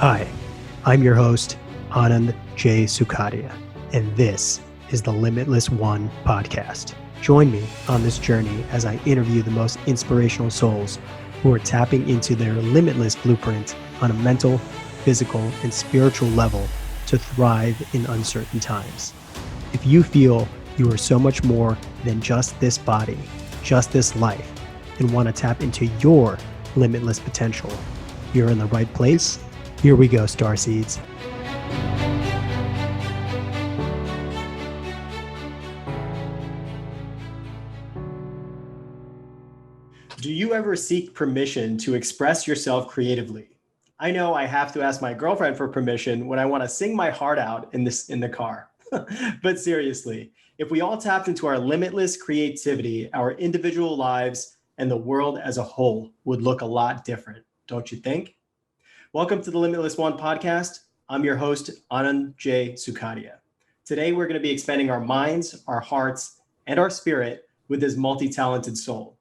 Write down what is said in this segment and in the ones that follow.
Hi, I'm your host, Anand J. Sukhadia, and this is the Limitless One Podcast. Join me on this journey as I interview the most inspirational souls who are tapping into their limitless blueprint on a mental, physical, and spiritual level to thrive in uncertain times. If you feel you are so much more than just this body, just this life, and want to tap into your limitless potential, you're in the right place. Here we go, starseeds. Do you ever seek permission to express yourself creatively? I know I have to ask my girlfriend for permission when I want to sing my heart out in the car. But seriously, if we all tapped into our limitless creativity, our individual lives and the world as a whole would look a lot different, don't you think? Welcome to the Limitless One Podcast. I'm your host, Anand J. Sukhadia. Today, we're going to be expanding our minds, our hearts, and our spirit with this multi-talented soul.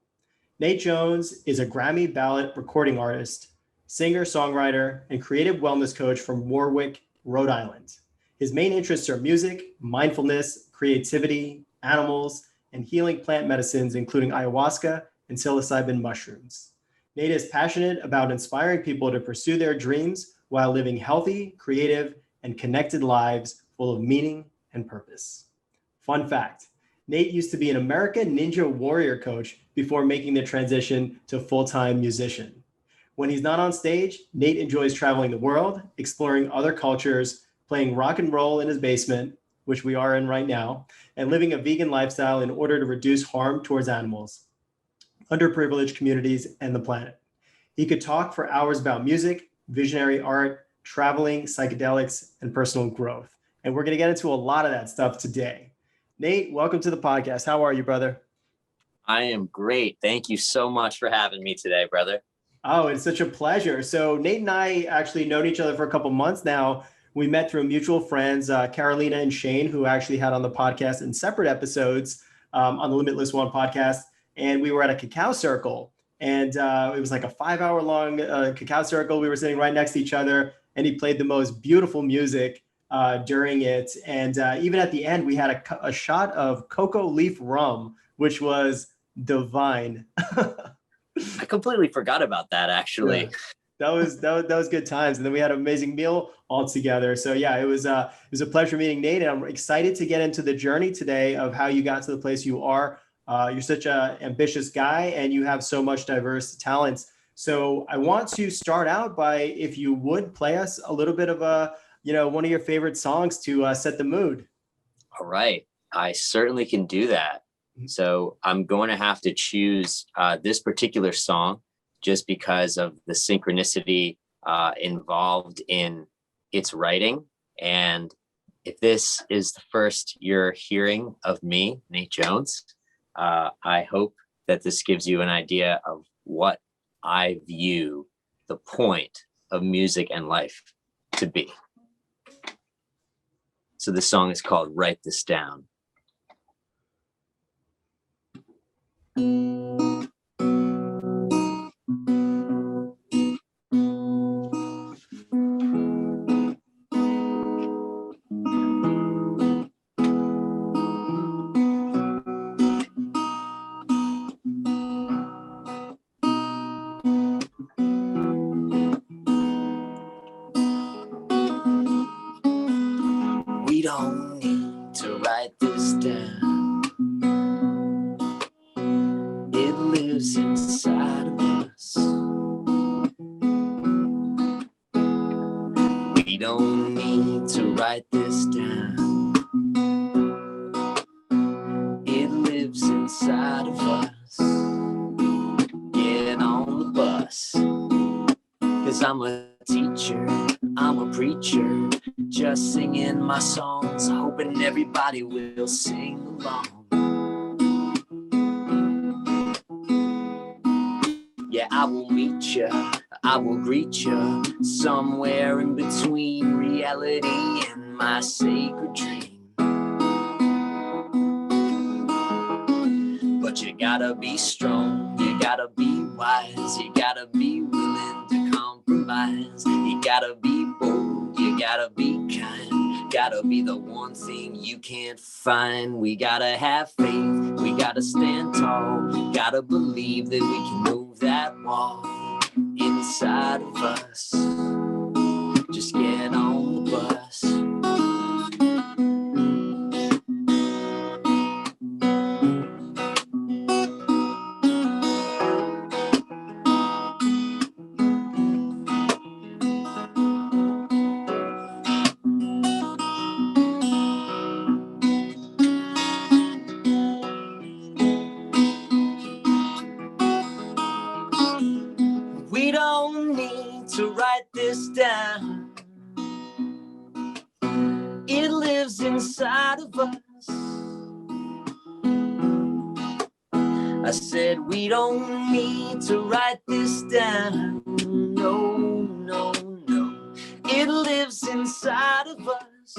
Nate Jones is a Grammy-ballot recording artist, singer, songwriter, and creative wellness coach from Warwick, Rhode Island. His main interests are music, mindfulness, creativity, animals, and healing plant medicines, including ayahuasca and psilocybin mushrooms. Nate is passionate about inspiring people to pursue their dreams while living healthy, creative, and connected lives full of meaning and purpose. Fun fact, Nate used to be an American Ninja Warrior coach before making the transition to full-time musician. When he's not on stage, Nate enjoys traveling the world, exploring other cultures, playing rock and roll in his basement, which we are in right now, and living a vegan lifestyle in order to reduce harm towards animals, underprivileged communities, and the planet. He could talk for hours about music, visionary art, traveling, psychedelics, and personal growth. And we're going to get into a lot of that stuff today. Nate, welcome to the podcast. How are you, brother? I am great. Thank you so much for having me today, brother. Oh, it's such a pleasure. So Nate and I actually known each other for a couple months now. We met through mutual friends, Carolina and Shane, who actually had on the podcast in separate episodes on the Limitless One podcast. And we were at a cacao circle, and it was like a 5-hour long cacao circle. We were sitting right next to each other, and he played the most beautiful music during it. And even at the end, we had a shot of cocoa leaf rum, which was divine. I completely forgot about that, actually. Yeah. That was good times. And then we had an amazing meal all together. So yeah, it was a pleasure meeting Nate, and I'm excited to get into the journey today of how you got to the place you are. You're such an ambitious guy, and you have so much diverse talents. So I want to start out by, if you would play us a little bit of one of your favorite songs to set the mood. All right. I certainly can do that. So I'm going to have to choose this particular song just because of the synchronicity involved in its writing. And if this is the first you're hearing of me, Nate Jones, I hope that this gives you an idea of what I view the point of music and life to be. So the song is called Write This Down. We don't need to write this down. It lives inside of us. We don't need to write this down. It lives inside of us. Get on the bus. 'Cause I'm a teacher, I'm a preacher, just singing my songs, hoping everybody will sing along. Yeah, I will meet you, I will greet you, somewhere in between reality and my sacred dream. But you gotta be strong, you gotta be wise, you gotta be willing to compromise, you gotta be gotta be kind, gotta be the one thing you can't find. We gotta have faith, we gotta stand tall, gotta believe that we can move that wall inside of us. Just get on the bus. We don't need to write this down. It lives inside of us. I said we don't need to write this down. No, no, no. It lives inside of us.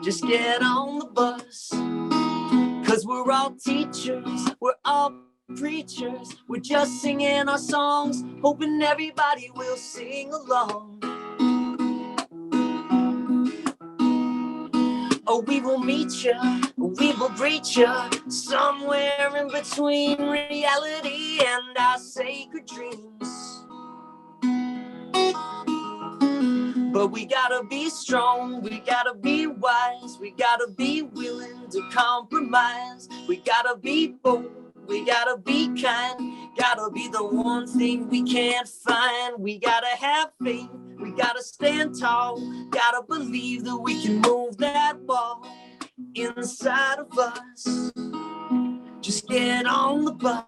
Just get on the bus. 'Cause we're all teachers, we're all preachers. We're just singing our songs, hoping everybody will sing along. Oh, we will meet you, we will greet you somewhere in between reality and our sacred dreams. But we gotta be strong, we gotta be wise, we gotta be willing to compromise. We gotta be bold, we gotta be kind, gotta be the one thing we can't find. We gotta have faith, we gotta stand tall, gotta believe that we can move that ball inside of us. Just get on the bus,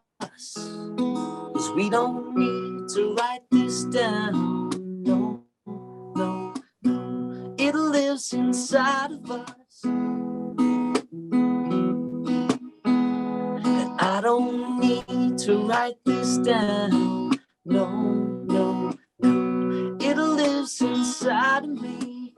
'cause we don't need to write this down. No, no, no. It lives inside of us. I don't need to write this down. No, no, no. It lives inside of me.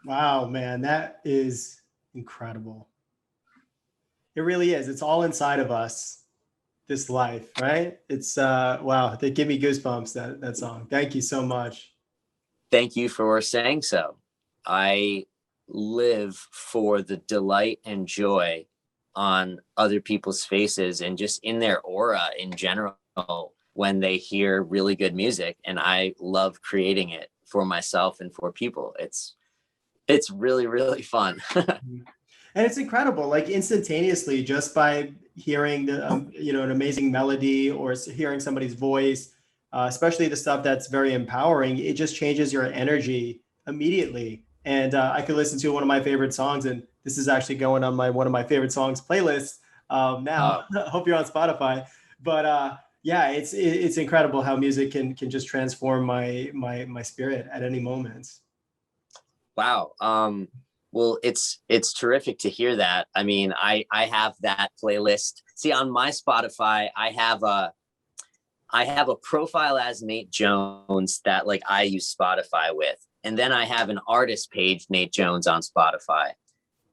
Wow, man, that is incredible. It really is. It's all inside of us, this life, right? It's wow, they give me goosebumps, that song. Thank you so much. Thank you for saying so. I live for the delight and joy on other people's faces and just in their aura in general when they hear really good music. And I love creating it for myself and for people. It's really, really fun. And it's incredible, like instantaneously, just by hearing the an amazing melody or hearing somebody's voice, especially the stuff that's very empowering, it just changes your energy immediately. And I could listen to one of my favorite songs, and this is actually going on one of my favorite songs playlist now. I hope you're on Spotify, but yeah, it's incredible how music can just transform my spirit at any moment. Wow. Well, it's terrific to hear that. I mean, I have that playlist. See, on my Spotify, I have a profile as Nate Jones that like I use Spotify with. And then I have an artist page, Nate Jones, on Spotify.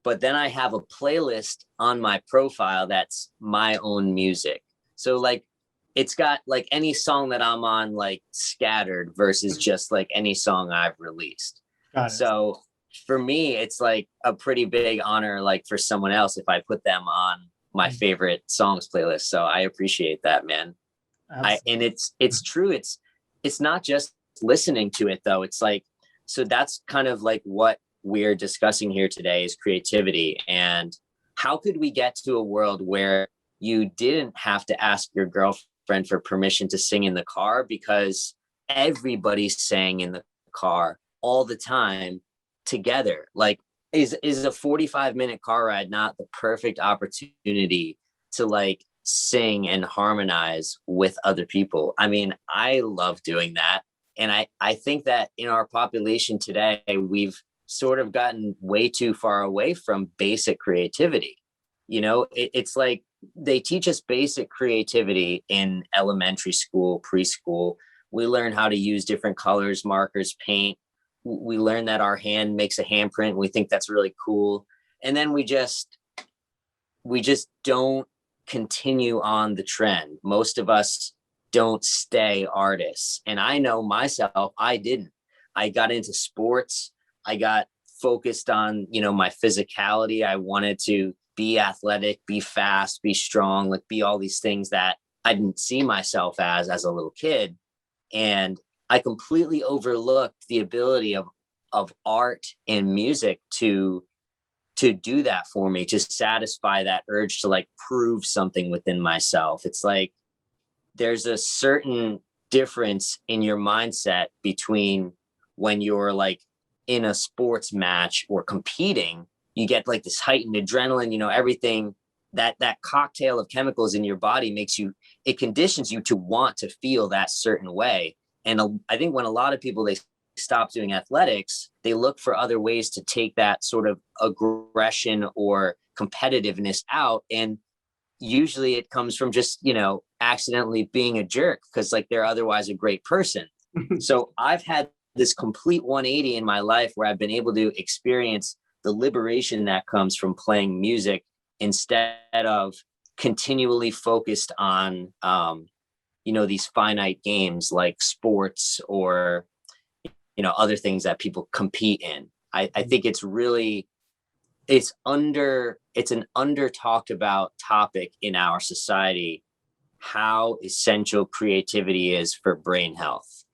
But then I have a playlist on my profile that's my own music. So like it's got like any song that I'm on like scattered versus just like any song I've released. So for me, it's like a pretty big honor, like for someone else, if I put them on my favorite songs playlist. So I appreciate that, man. And it's true. It's not just listening to it though. It's like, so that's kind of like what we're discussing here today is creativity. And how could we get to a world where you didn't have to ask your girlfriend for permission to sing in the car because everybody sang in the car all the time together? Like is a 45-minute car ride not the perfect opportunity to like sing and harmonize with other people? I mean, I love doing that. And I think that in our population today, we've sort of gotten way too far away from basic creativity. You know, it's like they teach us basic creativity in elementary school, preschool. We learn how to use different colors, markers, paint. We learn that our hand makes a handprint. We think that's really cool. And then we just don't continue on the trend. Most of us don't stay artists. And I know myself, I didn't. I got into sports. I got focused on, my physicality. I wanted to be athletic, be fast, be strong, like be all these things that I didn't see myself as a little kid. And I completely overlooked the ability of art and music to do that for me, to satisfy that urge to like prove something within myself. It's like there's a certain difference in your mindset between when you're like in a sports match or competing. You get like this heightened adrenaline, everything that cocktail of chemicals in your body it conditions you to want to feel that certain way. And I think when a lot of people, they stop doing athletics, they look for other ways to take that sort of aggression or competitiveness out. And usually it comes from just, accidentally being a jerk because like they're otherwise a great person. So I've had this complete 180 in my life where I've been able to experience the liberation that comes from playing music instead of continually focused on, these finite games like sports or, other things that people compete in. I think it's an under talked about topic in our society, how essential creativity is for brain health.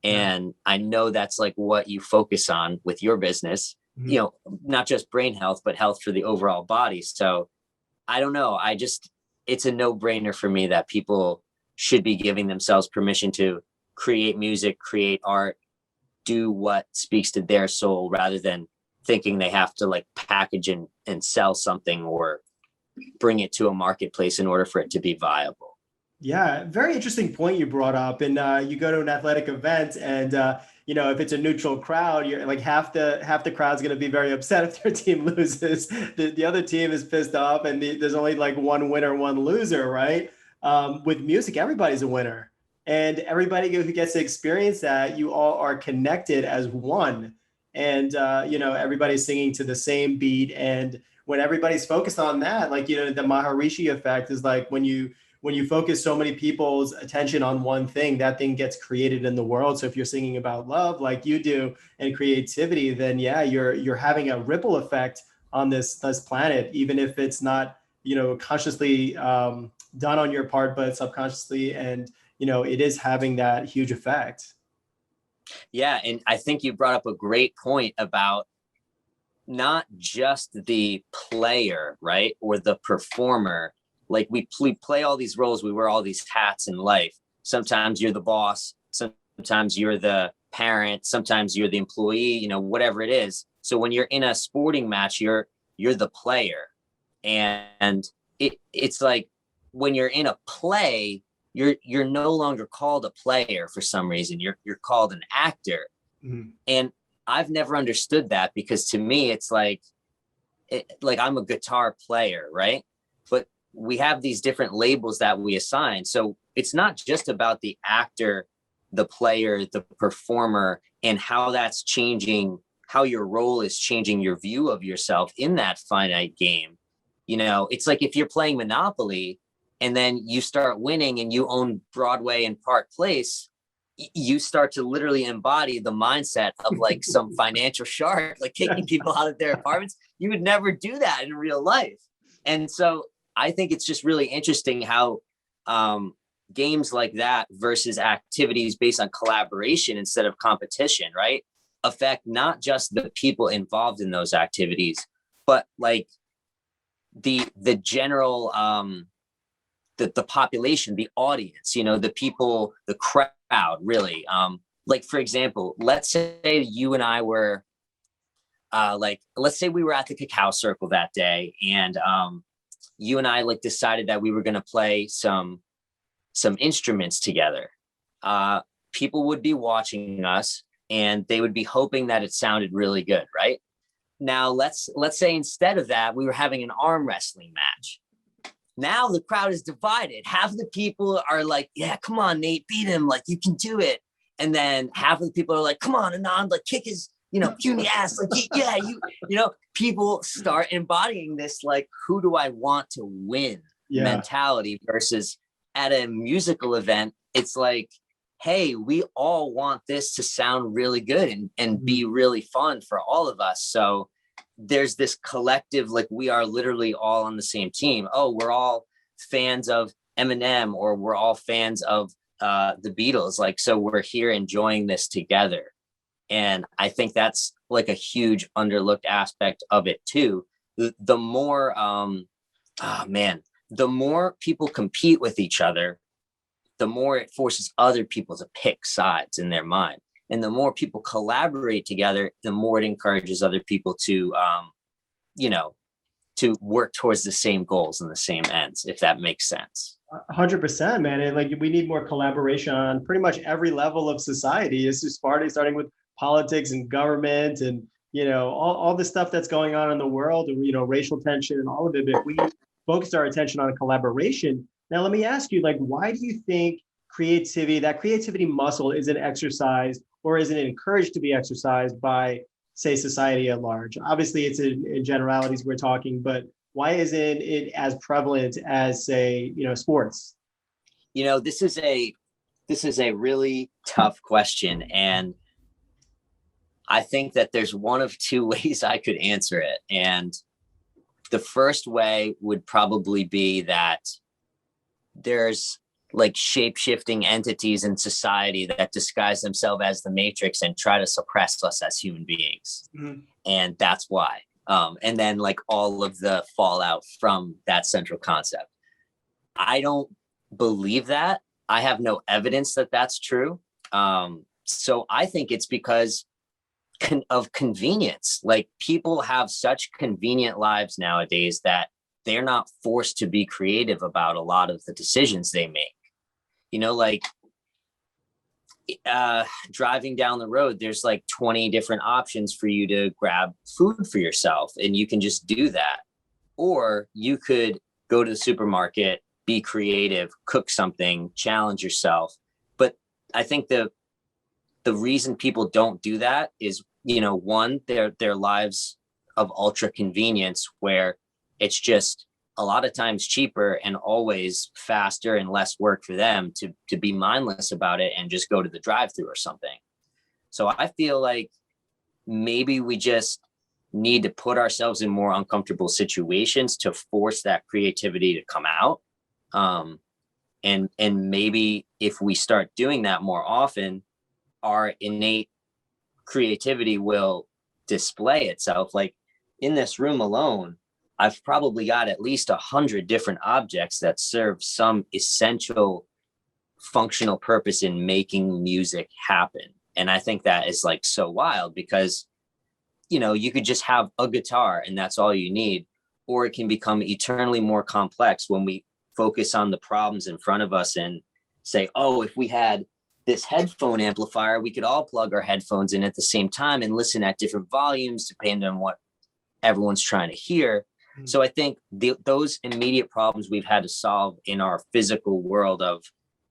And I know that's like what you focus on with your business, not just brain health, but health for the overall body. So I don't know. It's a no-brainer for me that people should be giving themselves permission to create music, create art, do what speaks to their soul rather than thinking they have to like package and sell something or bring it to a marketplace in order for it to be viable. Yeah, very interesting point you brought up. And you go to an athletic event and, if it's a neutral crowd, you're like half the crowd's going to be very upset if their team loses. The other team is pissed off and there's only like one winner, one loser, right? With music, everybody's a winner. And everybody who gets to experience that, you all are connected as one. And, everybody's singing to the same beat. And when everybody's focused on that, like, the Maharishi effect is like when you focus so many people's attention on one thing, that thing gets created in the world. So if you're singing about love like you do and creativity, then yeah, you're having a ripple effect on this planet, even if it's not, consciously done on your part, but subconsciously. And, it is having that huge effect. Yeah. And I think you brought up a great point about not just the player, right? Or the performer. Like we play all these roles, we wear all these hats in life. Sometimes you're the boss, sometimes you're the parent, sometimes you're the employee, whatever it is. So when you're in a sporting match, you're the player. And it's like when you're in a play, you're no longer called a player for some reason. You're called an actor. Mm-hmm. And I've never understood that because to me, it's like I'm a guitar player, right? But we have these different labels that we assign. So it's not just about the actor, the player, the performer, and how that's changing, how your role is changing your view of yourself in that finite game. It's like if you're playing Monopoly and then you start winning and you own Broadway and Park Place, you start to literally embody the mindset of like some financial shark, like kicking people out of their apartments. You would never do that in real life. And so I think it's just really interesting how games like that versus activities based on collaboration instead of competition, right, affect not just the people involved in those activities, but like the general the population, the audience, the people, the crowd, really. Like, for example, let's say you and I were let's say we were at the Cacao Circle that day and you and I like decided that we were going to play some instruments together. People would be watching us and they would be hoping that it sounded really good, right? Now, let's say instead of that, we were having an arm wrestling match. Now the crowd is divided. Half of the people are like, yeah, come on, Nate, beat him. Like, you can do it. And then half of the people are like, come on, Anand, like kick his puny ass, like, yeah, people start embodying this, like, who do I want to win mentality versus at a musical event, it's like, hey, we all want this to sound really good and be really fun for all of us. So there's this collective, like, we are literally all on the same team. Oh, we're all fans of Eminem, or we're all fans of the Beatles. Like, so we're here enjoying this together. And I think that's like a huge underlooked aspect of it too. The more, the more people compete with each other, the more it forces other people to pick sides in their mind. And the more people collaborate together, the more it encourages other people to, to work towards the same goals and the same ends, if that makes sense. 100%, man. And like, we need more collaboration on pretty much every level of society. It's just starting with politics and government and, all the stuff that's going on in the world, and, racial tension and all of it. But we focused our attention on collaboration. Now, let me ask you, like, why do you think that creativity muscle isn't exercised, or isn't encouraged to be exercised by, say, society at large? Obviously, it's in generalities we're talking, but why isn't it as prevalent as, say, sports? This is a really tough question. And I think that there's one of two ways I could answer it. And the first way would probably be that there's like shape-shifting entities in society that disguise themselves as the Matrix and try to suppress us as human beings. Mm-hmm. And that's why. And then like all of the fallout from that central concept. I don't believe that. I have no evidence that that's true. So I think it's because of convenience. Like, people have such convenient lives nowadays that they're not forced to be creative about a lot of the decisions they make. Like driving down the road, there's like 20 different options for you to grab food for yourself, and you can just do that. Or you could go to the supermarket, be creative, cook something, challenge yourself. But I think the reason people don't do that is, one, their lives of ultra convenience, where it's just a lot of times cheaper and always faster and less work for them to be mindless about it and just go to the drive-thru or something. So I feel like maybe we just need to put ourselves in more uncomfortable situations to force that creativity to come out. And maybe if we start doing that more often, our innate creativity will display itself. Like, in this room alone, I've probably got at least 100 different objects that serve some essential functional purpose in making music happen. And I think that is like so wild, because, you could just have a guitar and that's all you need, or it can become eternally more complex when we focus on the problems in front of us and say, oh, if we had this headphone amplifier, we could all plug our headphones in at the same time and listen at different volumes depending on what everyone's trying to hear. Mm-hmm. So I think those immediate problems we've had to solve in our physical world of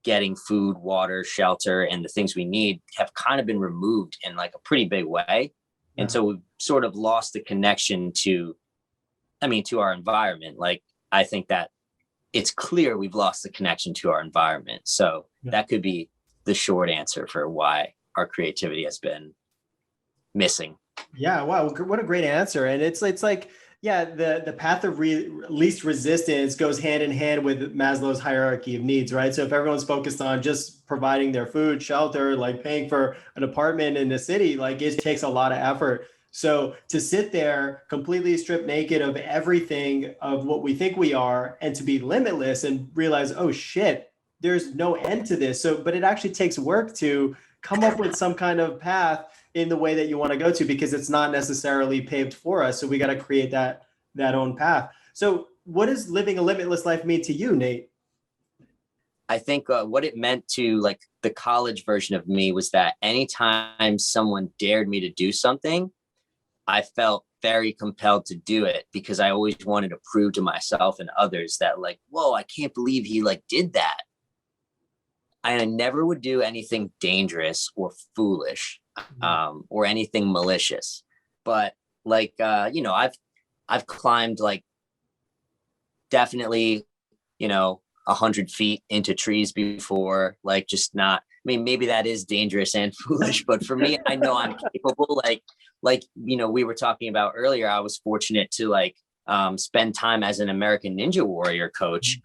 getting food, water, shelter, and the things we need have kind of been removed in like a pretty big way. And so we've sort of lost the connection to our environment. Like, I think that it's clear we've lost the connection to our environment. So that could be the short answer for why our creativity has been missing. Yeah. Wow. What a great answer. And it's like, yeah, the path of least resistance goes hand in hand with Maslow's hierarchy of needs, right? So if everyone's focused on just providing their food, shelter, like paying for an apartment in the city, like it takes a lot of effort. So to sit there completely stripped naked of everything of what we think we are, and to be limitless and realize, oh shit, there's no end to this. So, but it actually takes work to come up with some kind of path in the way that you want to go to, because it's not necessarily paved for us. So we got to create that own path. So what does living a limitless life mean to you, Nate? I think what it meant to like the college version of me was that anytime someone dared me to do something, I felt very compelled to do it, because I always wanted to prove to myself and others that like, whoa, I can't believe he like did that. I never would do anything dangerous or foolish, or anything malicious. But like, I've climbed like definitely, 100 feet into trees before, like just not, I mean, maybe that is dangerous and foolish, but for me, I know I'm capable. We were talking about earlier, I was fortunate to spend time as an American Ninja Warrior coach,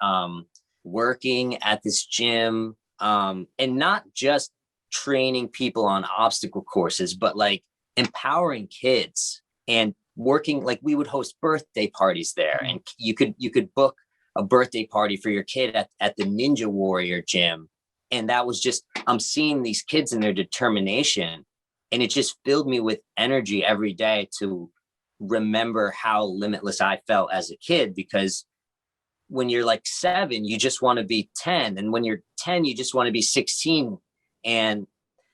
working at this gym, and not just training people on obstacle courses, but like empowering kids and working, like we would host birthday parties there, and you could book a birthday party for your kid at the Ninja Warrior gym. And that was just, I'm seeing these kids and their determination, and it just filled me with energy every day to remember how limitless I felt as a kid. Because when you're like 7, you just want to be 10. And when you're 10, you just want to be 16. And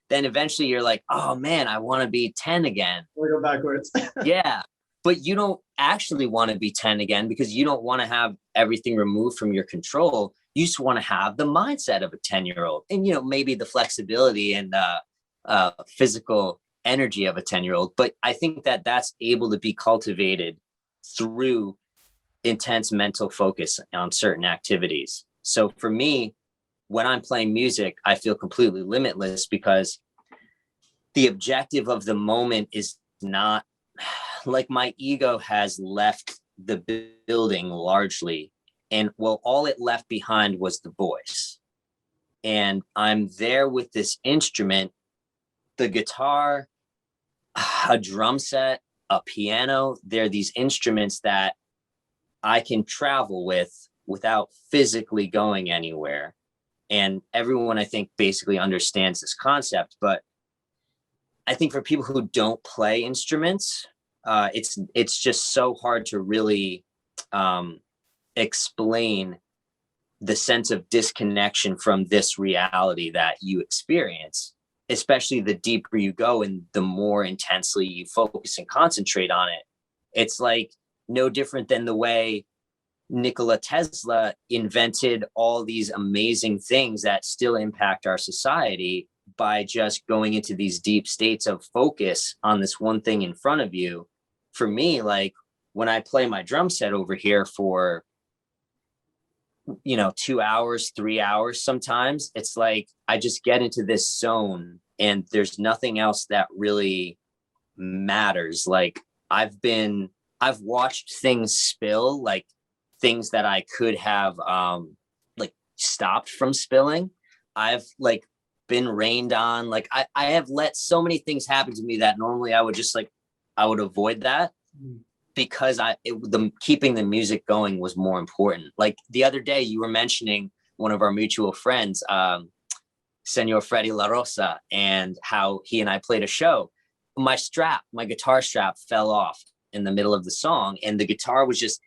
then eventually you're like, oh man, I want to be 10 again. We go backwards. Yeah. But you don't actually want to be 10 again, because you don't want to have everything removed from your control. You just want to have the mindset of a 10-year-old, and, maybe the flexibility and physical energy of a 10-year-old. But I think that that's able to be cultivated through intense mental focus on certain activities. So for me, when I'm playing music, I feel completely limitless, because the objective of the moment is not, like, my ego has left the building largely. And well, all it left behind was the voice. And I'm there with this instrument, the guitar, a drum set, a piano. They're these instruments that I can travel with without physically going anywhere. And everyone, I think, basically understands this concept. But I think for people who don't play instruments, it's just so hard to really explain the sense of disconnection from this reality that you experience, especially the deeper you go and the more intensely you focus and concentrate on it. It's like no different than the way Nikola Tesla invented all these amazing things that still impact our society by just going into these deep states of focus on this one thing in front of you. For me, like when I play my drum set over here for 2 hours, 3 hours, sometimes it's like I just get into this zone and there's nothing else that really matters. Like I've watched things spill, like things that I could have stopped from spilling. I've been rained on. Like I have let so many things happen to me that normally I would just I would avoid that, because keeping the music going was more important. Like the other day, you were mentioning one of our mutual friends, Senor Freddy La Rosa, and how he and I played a show. My guitar strap fell off in the middle of the song, and the guitar was just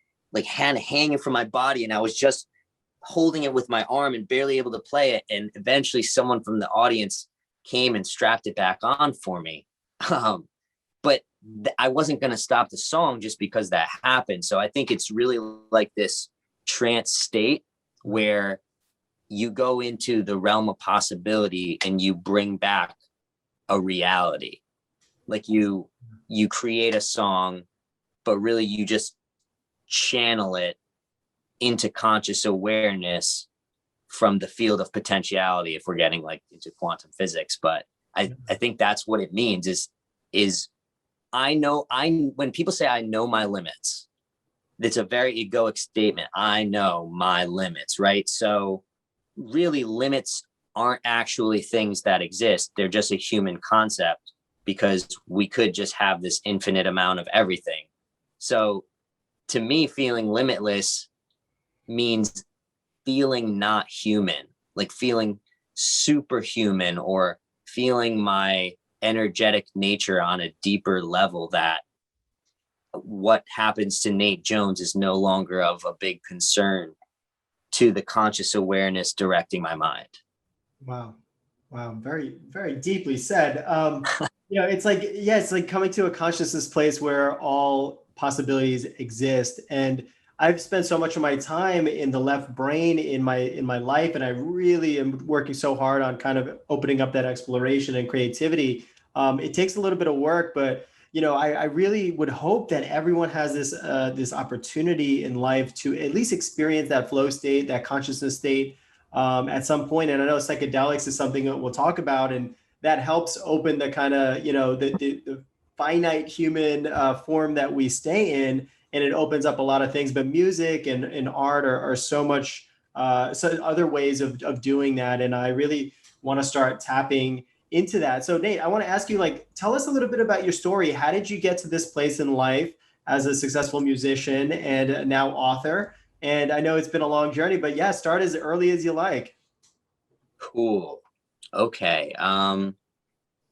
hanging from my body, and I was just holding it with my arm and barely able to play it. And eventually someone from the audience came and strapped it back on for me. But I wasn't going to stop the song just because that happened. So I think it's really like this trance state where you go into the realm of possibility and you bring back a reality. Like you create a song, but really you just channel it into conscious awareness from the field of potentiality, if we're getting into quantum physics. But I think that's what it means is when people say I know my limits, it's a very egoic statement. I know my limits, right? So really limits aren't actually things that exist. They're just a human concept, because we could just have this infinite amount of everything. So to me, feeling limitless means feeling not human, like feeling superhuman, or feeling my energetic nature on a deeper level, that what happens to Nate Jones is no longer of a big concern to the conscious awareness directing my mind. Wow. Very, very deeply said. It's like coming to a consciousness place where all possibilities exist. And I've spent so much of my time in the left brain in my life, and I really am working so hard on kind of opening up that exploration and creativity. It takes a little bit of work, but I really would hope that everyone has this opportunity in life to at least experience that flow state, that consciousness state at some point. And I know psychedelics is something that we'll talk about, and that helps open the kind of the finite human form that we stay in, and it opens up a lot of things. But music and art are so much so other ways of doing that, and I really want to start tapping into that. So Nate, I want to ask you, like, tell us a little bit about your story. How did you get to this place in life as a successful musician and now author? And I know it's been a long journey, but yeah, start as early as you like. Cool. Okay.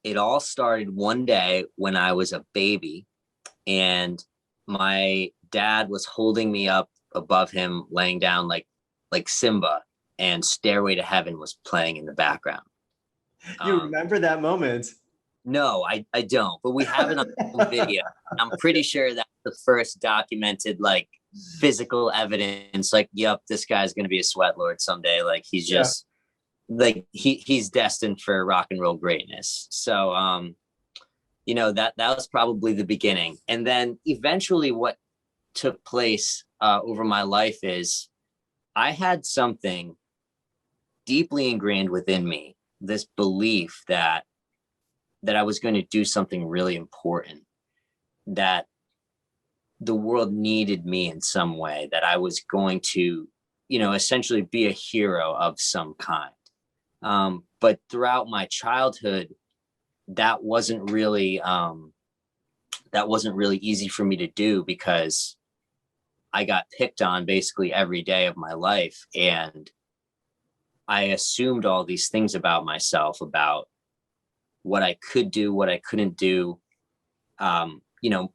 It all started one day when I was a baby, and my dad was holding me up above him, laying down like Simba, and Stairway to Heaven was playing in the background. You remember that moment? No, I don't, but we have it on home video. I'm pretty sure that's the first documented like physical evidence. Like, yep, this guy's gonna be a sweat lord someday. Like he's just like he's destined for rock and roll greatness. So that was probably the beginning. And then eventually what took place over my life is I had something deeply ingrained within me, this belief that I was going to do something really important, that the world needed me in some way, that I was going to, essentially be a hero of some kind. But throughout my childhood, that wasn't really easy for me to do, because I got picked on basically every day of my life, and I assumed all these things about myself, about what I could do, what I couldn't do,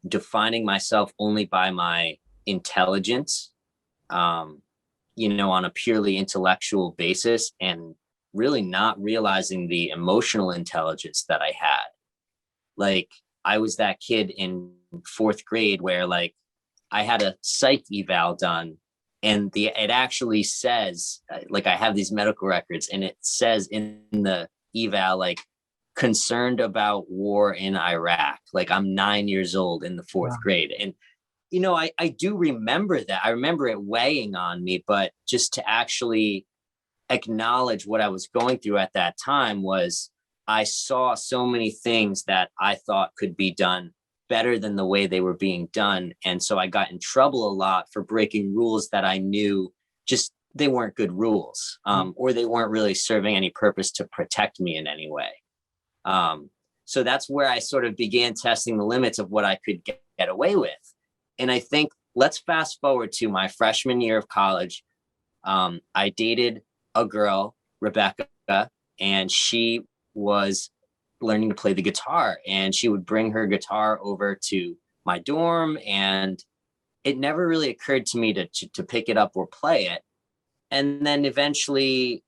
defining myself only by my intelligence, on a purely intellectual basis, and really not realizing the emotional intelligence that I had. Like, I was that kid in fourth grade where like I had a psych eval done, and it actually says, like, I have these medical records, and it says in the eval, like, concerned about war in Iraq. Like, I'm 9 years old in the fourth grade. And, I do remember that. I remember it weighing on me, but just to actually acknowledge what I was going through at that time was, I saw so many things that I thought could be done better than the way they were being done. And so I got in trouble a lot for breaking rules that I knew just they weren't good rules, or they weren't really serving any purpose to protect me in any way. So that's where I sort of began testing the limits of what I could get away with. And I think, let's fast forward to my freshman year of college. I dated a girl, Rebecca, and she was learning to play the guitar, and she would bring her guitar over to my dorm, and it never really occurred to me to pick it up or play it. And then eventually,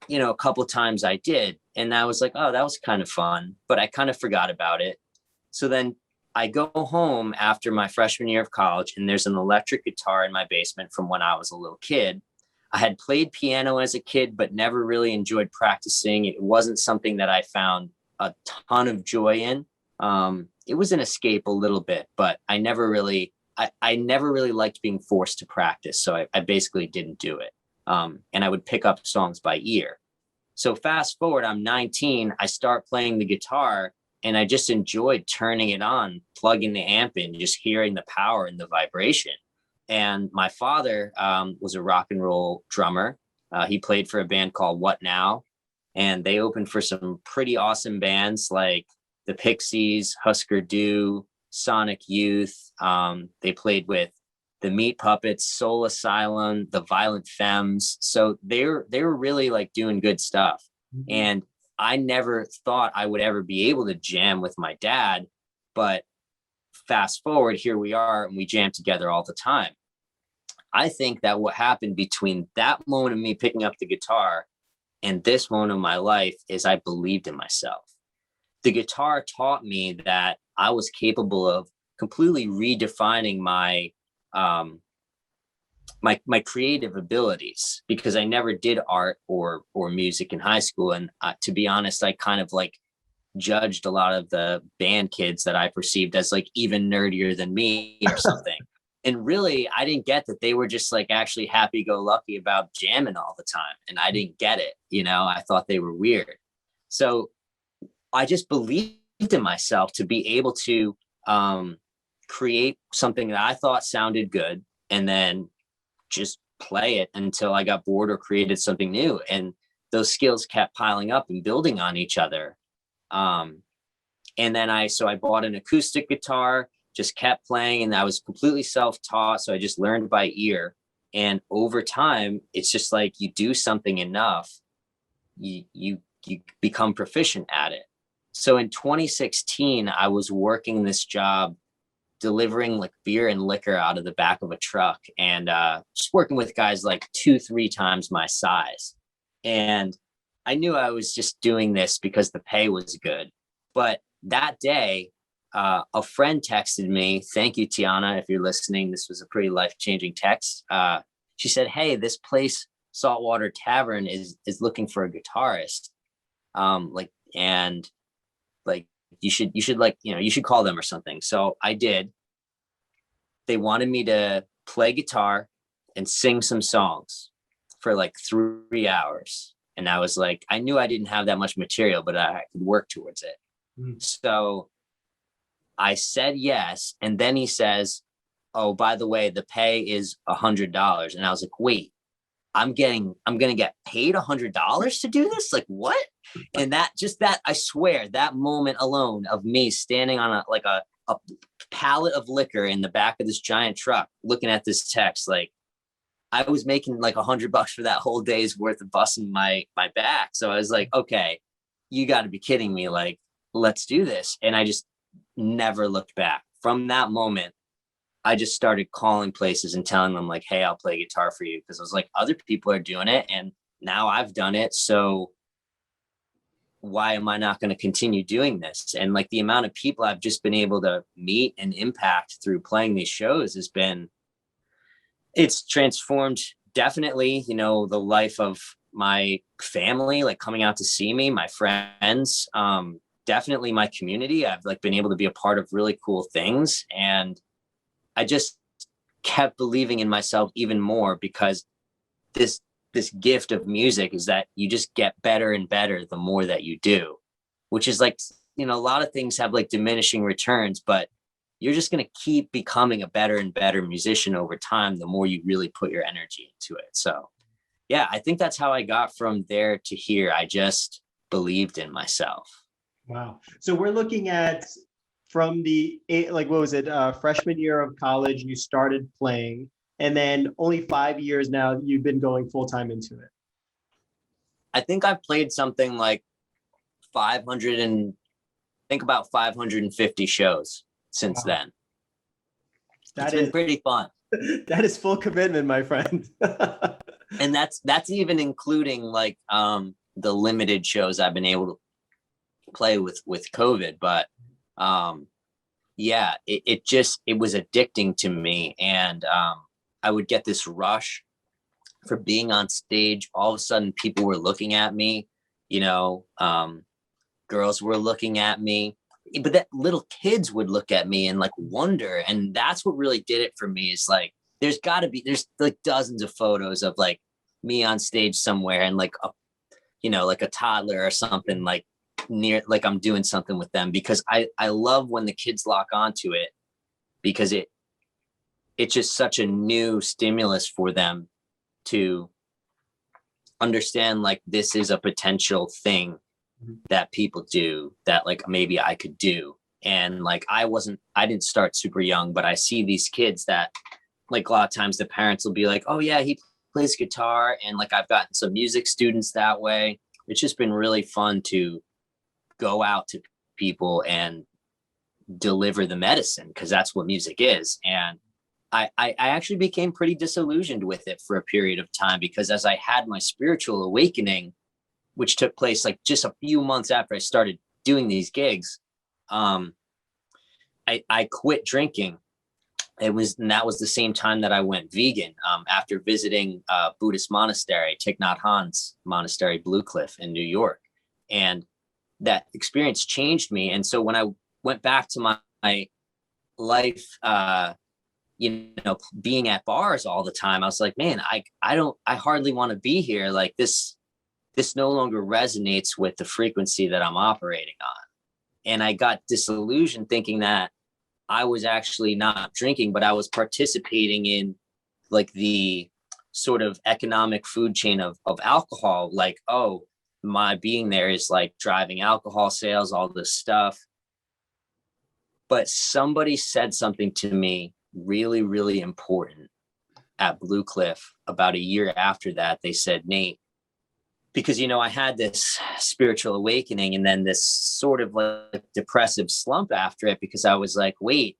a couple of times I did, and I was like, oh, that was kind of fun, but I kind of forgot about it. So then I go home after my freshman year of college, and there's an electric guitar in my basement from when I was a little kid. I had played piano as a kid, but never really enjoyed practicing. It wasn't something that I found a ton of joy in. It was an escape a little bit, but I never really liked being forced to practice. So I basically didn't do it. And I would pick up songs by ear. So fast forward, I'm 19, I start playing the guitar, and I just enjoyed turning it on, plugging the amp in, just hearing the power and the vibration. And my father was a rock and roll drummer. He played for a band called What Now? And they opened for some pretty awesome bands like the Pixies, Husker Du, Sonic Youth. They played with the Meat Puppets, Soul Asylum, the Violent Femmes. So they were really like doing good stuff. Mm-hmm. And I never thought I would ever be able to jam with my dad, but fast forward, here we are, and we jam together all the time. I think that what happened between that moment of me picking up the guitar and this moment of my life is I believed in myself. The guitar taught me that I was capable of completely redefining my my creative abilities, because I never did art or music in high school. And to be honest, I kind of like judged a lot of the band kids that I perceived as like even nerdier than me or something. And really, I didn't get that they were just like actually happy go lucky about jamming all the time. And I didn't get it. I thought they were weird. So I just believed in myself to be able to create something that I thought sounded good, and then just play it until I got bored or created something new. And those skills kept piling up and building on each other. And then I bought an acoustic guitar, just kept playing, and I was completely self-taught. So I just learned by ear. And over time, it's just like you do something enough, you become proficient at it. So in 2016, I was working this job delivering like beer and liquor out of the back of a truck, and just working with guys like 2-3 times my size. And I knew I was just doing this because the pay was good. But that day, a friend texted me. Thank you, Tiana, if you're listening. This was a pretty life-changing text. She said, "Hey, this place, Saltwater Tavern, is looking for a guitarist. You should call them or something." So I did. They wanted me to play guitar and sing some songs for like 3 hours. And I was like, I knew I didn't have that much material, but I could work towards it. So I said yes. And then he says, "Oh, by the way, the pay is $100. And I was like, wait, I'm going to get paid $100 to do this? Like what? And that I swear that moment alone of me standing on a pallet of liquor in the back of this giant truck, looking at this text, like I was making like $100 for that whole day's worth of busting my back. So I was like, okay, you got to be kidding me. Like, let's do this. And I just never looked back. From that moment, I just started calling places and telling them like, hey, I'll play guitar for you. Because I was like, other people are doing it and now I've done it. So why am I not going to continue doing this? And like the amount of people I've just been able to meet and impact through playing these shows it's transformed definitely, the life of my family, like coming out to see me, my friends, definitely my community. I've like been able to be a part of really cool things. And I just kept believing in myself even more, because this gift of music is that you just get better and better the more that you do, which is like, a lot of things have like diminishing returns, but you're just going to keep becoming a better and better musician over time, the more you really put your energy into it. So yeah, I think that's how I got from there to here. I just believed in myself. Wow. So we're looking at from the freshman year of college, you started playing, and then only 5 years now you've been going full time into it. I think I've played something like 550 shows since then. It's been pretty fun. That is full commitment, my friend. And that's even including like the limited shows I've been able to play with COVID. But yeah, it was addicting to me. And I would get this rush for being on stage. All of a sudden people were looking at me, girls were looking at me, but that little kids would look at me and like wonder. And that's what really did it for me, is like, there's like dozens of photos of like me on stage somewhere and like like a toddler or something, like near, like I'm doing something with them, because I love when the kids lock onto it, because it's just such a new stimulus for them to understand like this is a potential thing that people do that like maybe I could do. And like I didn't start super young, but I see these kids that like a lot of times the parents will be like, oh yeah, he plays guitar. And like I've gotten some music students that way. It's just been really fun to go out to people and deliver the medicine, because that's what music is. And I actually became pretty disillusioned with it for a period of time, because as I had my spiritual awakening, which took place like just a few months after I started doing these gigs, I quit drinking And that was the same time that I went vegan, after visiting a Buddhist monastery, Thich Nhat Hanh's monastery, Blue Cliff in New York. And that experience changed me. And so when I went back to my life, being at bars all the time, I was like, man, I hardly want to be here. Like this no longer resonates with the frequency that I'm operating on. And I got disillusioned thinking that I was actually not drinking, but I was participating in like the sort of economic food chain of alcohol. Like, oh, my being there is like driving alcohol sales, all this stuff. But somebody said something to me really, really important at Blue Cliff about a year after that. They said, Nate, because, I had this spiritual awakening and then this sort of like depressive slump after it, because I was like, wait,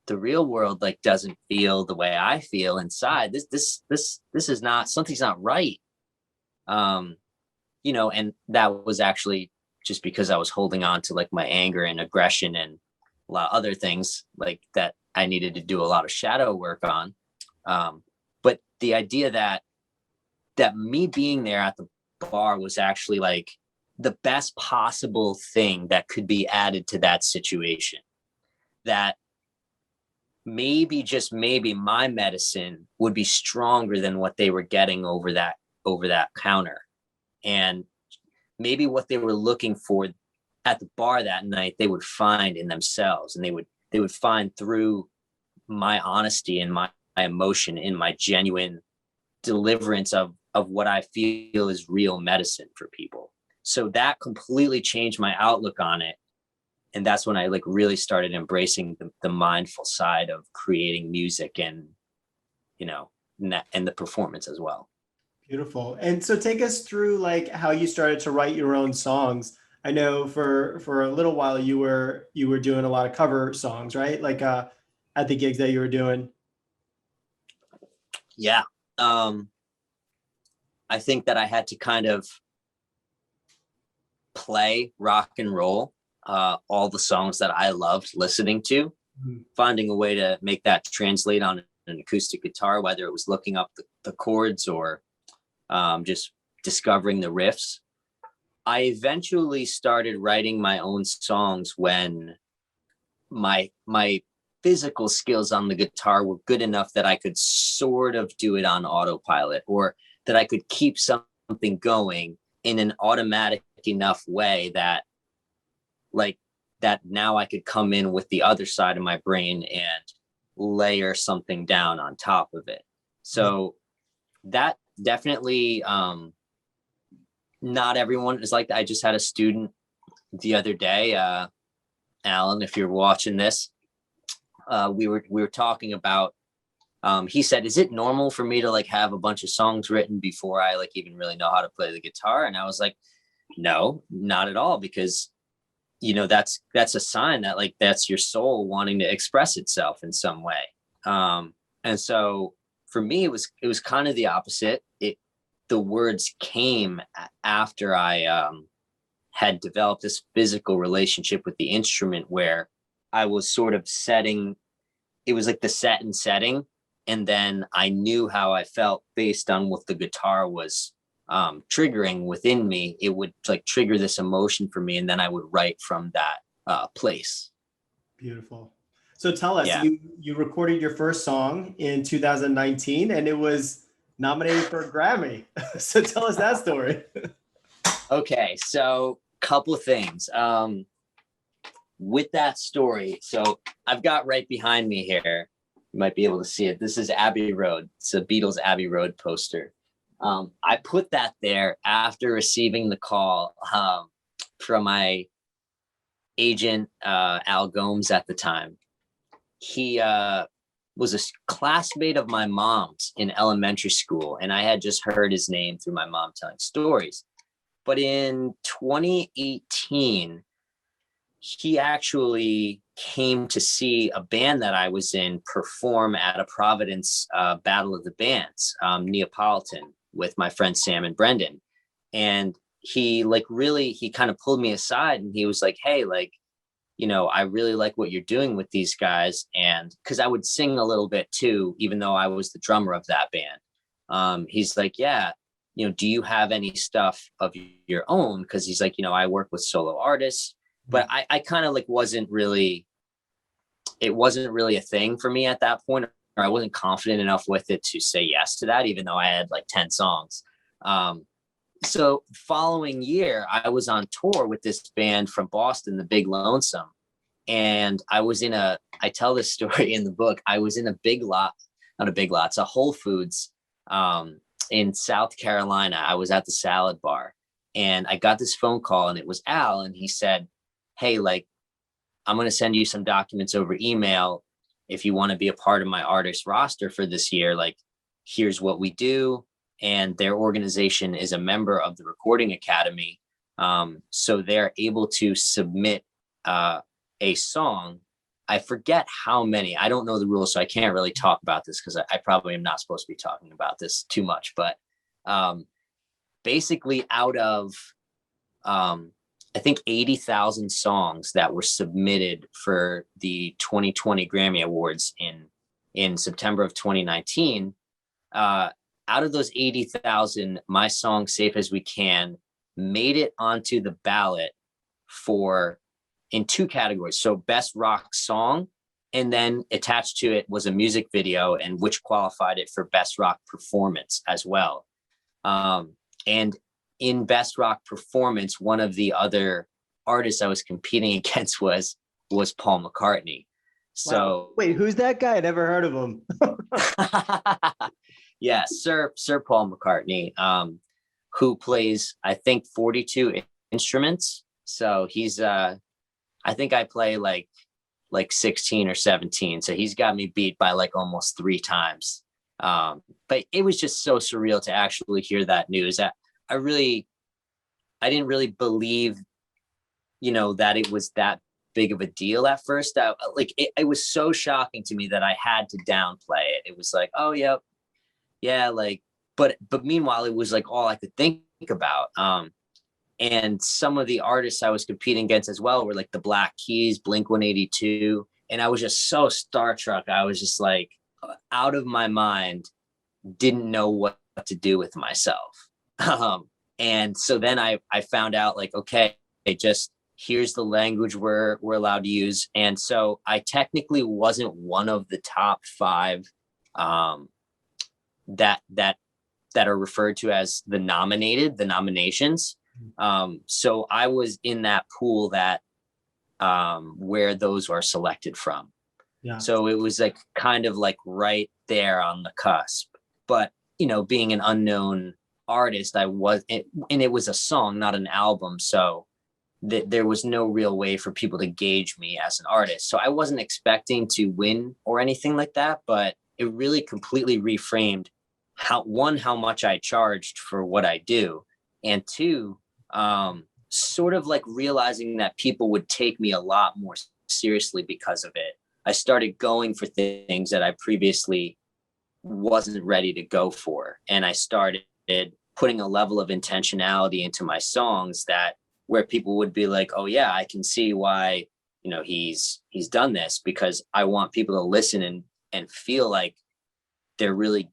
the real world like doesn't feel the way I feel inside. This is not, something's not right. And that was actually just because I was holding on to like my anger and aggression and a lot of other things like that I needed to do a lot of shadow work on. But the idea that me being there at the bar was actually like the best possible thing that could be added to that situation, that maybe, just maybe, my medicine would be stronger than what they were getting over that counter. And maybe what they were looking for at the bar that night, they would find in themselves, and they would find through my honesty and my emotion, in my genuine deliverance of what I feel is real medicine for people. So that completely changed my outlook on it. And that's when I like really started embracing the mindful side of creating music and, and the performance as well. Beautiful. And so take us through like how you started to write your own songs. I know for a little while you were doing a lot of cover songs, right? Like at the gigs that you were doing. Yeah. I think that I had to kind of play rock and roll all the songs that I loved listening to, finding a way to make that translate on an acoustic guitar, whether it was looking up the chords or just discovering the riffs. I eventually started writing my own songs when my physical skills on the guitar were good enough that I could sort of do it on autopilot, or that I could keep something going in an automatic enough way that now I could come in with the other side of my brain and layer something down on top of it. So that definitely, not everyone is like that. I just had a student the other day, Alan, if you're watching this, we were talking about, he said, is it normal for me to like have a bunch of songs written before I like even really know how to play the guitar? And I was like, no, not at all, because that's a sign that like that's your soul wanting to express itself in some way. And so for me, it was kind of the opposite. The words came after I had developed this physical relationship with the instrument, where I was sort of setting, it was like the set and setting. And then I knew how I felt based on what the guitar was triggering within me. It would like trigger this emotion for me, and then I would write from that place. Beautiful. So tell us, yeah. you recorded your first song in 2019 and it was nominated for a Grammy. So tell us that story. Okay, so couple of things with that story. So I've got right behind me here, you might be able to see it. This is Abbey Road. It's a Beatles Abbey Road poster. I put that there after receiving the call from my agent, Al Gomes at the time. He was a classmate of my mom's in elementary school, and I had just heard his name through my mom telling stories. But in 2018, he actually came to see a band that I was in perform at a Providence Battle of the Bands, Neapolitan, with my friends Sam and Brendan. And he kind of pulled me aside and he was like, hey, like, I really like what you're doing with these guys. And because I would sing a little bit too, even though I was the drummer of that band. He's like, yeah, do you have any stuff of your own? Because he's like, I work with solo artists, but I kind of like it wasn't really a thing for me at that point, or I wasn't confident enough with it to say yes to that, even though I had like 10 songs. So following year, I was on tour with this band from Boston, the Big Lonesome. And I tell this story in the book. I was in a Big Lot, not a Big Lot, it's a Whole Foods in South Carolina. I was at the salad bar and I got this phone call, and it was Al. And he said, hey, like, I'm going to send you some documents over email. If you want to be a part of my artist roster for this year, like, here's what we do. And their organization is a member of the Recording Academy. So they're able to submit a song. I forget how many. I don't know the rules, so I can't really talk about this because I probably am not supposed to be talking about this too much. But basically, out of I think 80,000 songs that were submitted for the 2020 Grammy Awards in September of 2019, out of those 80,000, my song "Safe as We Can" made it onto the ballot in two categories. So best rock song, and then attached to it was a music video, and which qualified it for best rock performance as well. And in best rock performance, one of the other artists I was competing against was Paul McCartney. So wow. Wait, who's that guy? I never heard of him. Yeah, Sir Paul McCartney, who plays, I think, 42 instruments. So he's I think I play like 16 or 17. So he's got me beat by like almost 3 times. But it was just so surreal to actually hear that news. I didn't really believe, that it was that big of a deal at first. It was so shocking to me that I had to downplay it. It was like, oh, yep. Yeah. Like, but meanwhile, it was like all I could think about. And some of the artists I was competing against as well were like the Black Keys, Blink-182. And I was just so starstruck. I was just like out of my mind, didn't know what to do with myself. And so then I found out, like, okay, just here's the language we're allowed to use. And so I technically wasn't one of the top 5 that are referred to as the nominations. So I was in that pool that where those are selected from. Yeah. So it was like kind of like right there on the cusp. But being an unknown artist, and it was a song, not an album. So there was no real way for people to gauge me as an artist. So I wasn't expecting to win or anything like that, but it really completely reframed how much I charged for what I do. And 2, sort of like realizing that people would take me a lot more seriously because of it. I started going for things that I previously wasn't ready to go for. And I started putting a level of intentionality into my songs where people would be like, oh yeah, I can see why, he's done this, because I want people to listen and feel like they're really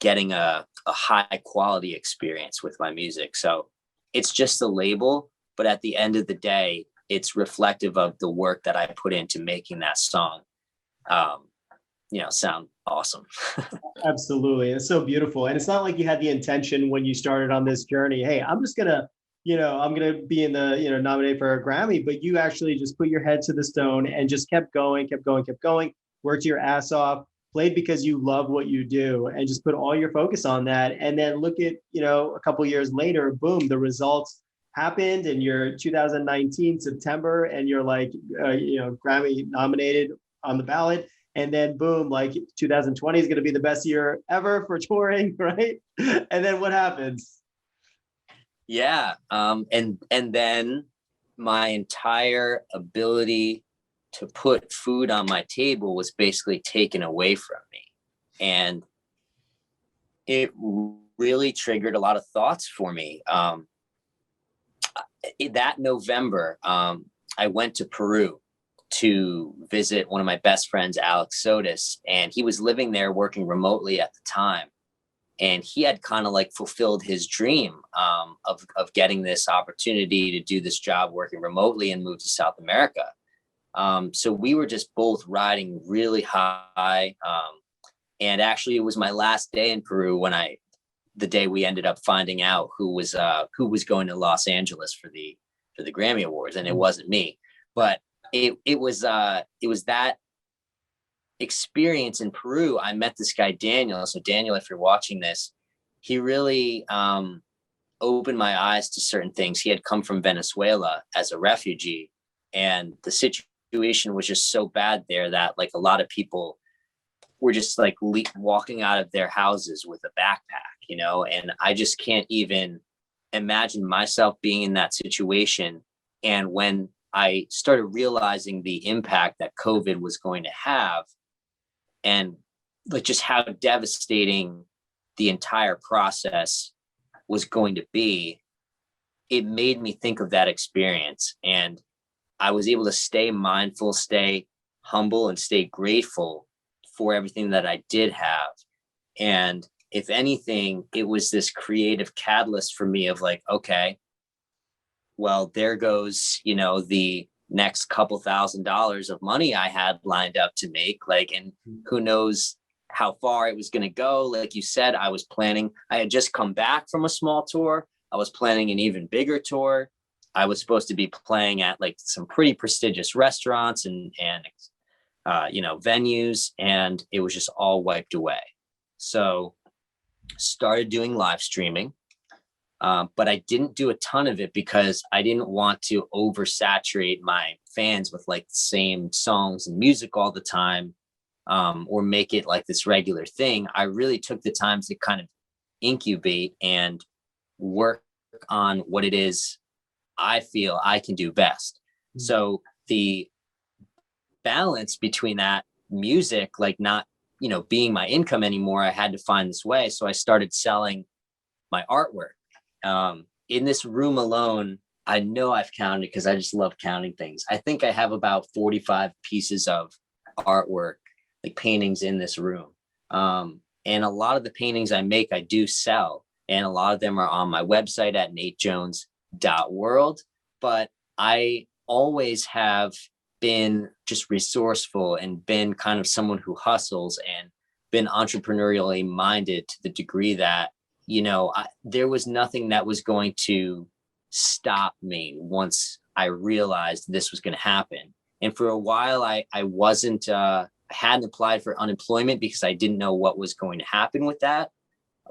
getting a high quality experience with my music. So it's just a label, but at the end of the day, it's reflective of the work that I put into making that song, sound awesome. Absolutely. It's so beautiful. And it's not like you had the intention when you started on this journey, hey, I'm just going to, I'm going to be in the, nominated for a Grammy, but you actually just put your head to the stone and just kept going, worked your ass off, played because you love what you do, and just put all your focus on that. And then look at, a couple of years later, boom, the results happened in your 2019 September, and you're like, Grammy nominated on the ballot. And then boom, like 2020 is going to be the best year ever for touring, right? And then what happens? Yeah. And then my entire ability to put food on my table was basically taken away from me. And it really triggered a lot of thoughts for me. That November, I went to Peru to visit one of my best friends, Alex Sotis, and he was living there working remotely at the time. And he had kind of like fulfilled his dream of getting this opportunity to do this job working remotely and move to South America. So we were just both riding really high. And actually, it was my last day in Peru the day we ended up finding out who was going to Los Angeles for the Grammy Awards, and it wasn't me. But it was that experience in Peru. I met this guy, Daniel. So Daniel, if you're watching this, he really opened my eyes to certain things. He had come from Venezuela as a refugee, and the situation was just so bad there that like a lot of people were just like walking out of their houses with a backpack, and I just can't even imagine myself being in that situation. And when I started realizing the impact that COVID was going to have, and like just how devastating the entire process was going to be, it made me think of that experience. And I was able to stay mindful, stay humble, and stay grateful for everything that I did have. And if anything, it was this creative catalyst for me of like, okay, well, there goes, the next couple $1,000s of money I had lined up to make, like, and who knows how far it was going to go. Like you said, I had just come back from a small tour. I was planning an even bigger tour. I was supposed to be playing at like some pretty prestigious restaurants and venues, and it was just all wiped away. So started doing live streaming. But I didn't do a ton of it because I didn't want to oversaturate my fans with like the same songs and music all the time, or make it like this regular thing. I really took the time to kind of incubate and work on what it is I feel I can do best. Mm-hmm. So the balance between that music, like not, being my income anymore, I had to find this way. So I started selling my artwork. In this room alone, I know I've counted because I just love counting things. I think I have about 45 pieces of artwork, like paintings in this room. And a lot of the paintings I make, I do sell. And a lot of them are on my website at natejones.world. But I always have been just resourceful and been kind of someone who hustles and been entrepreneurially minded to the degree that, there was nothing that was going to stop me once I realized this was going to happen. And for a while, I hadn't applied for unemployment because I didn't know what was going to happen with that.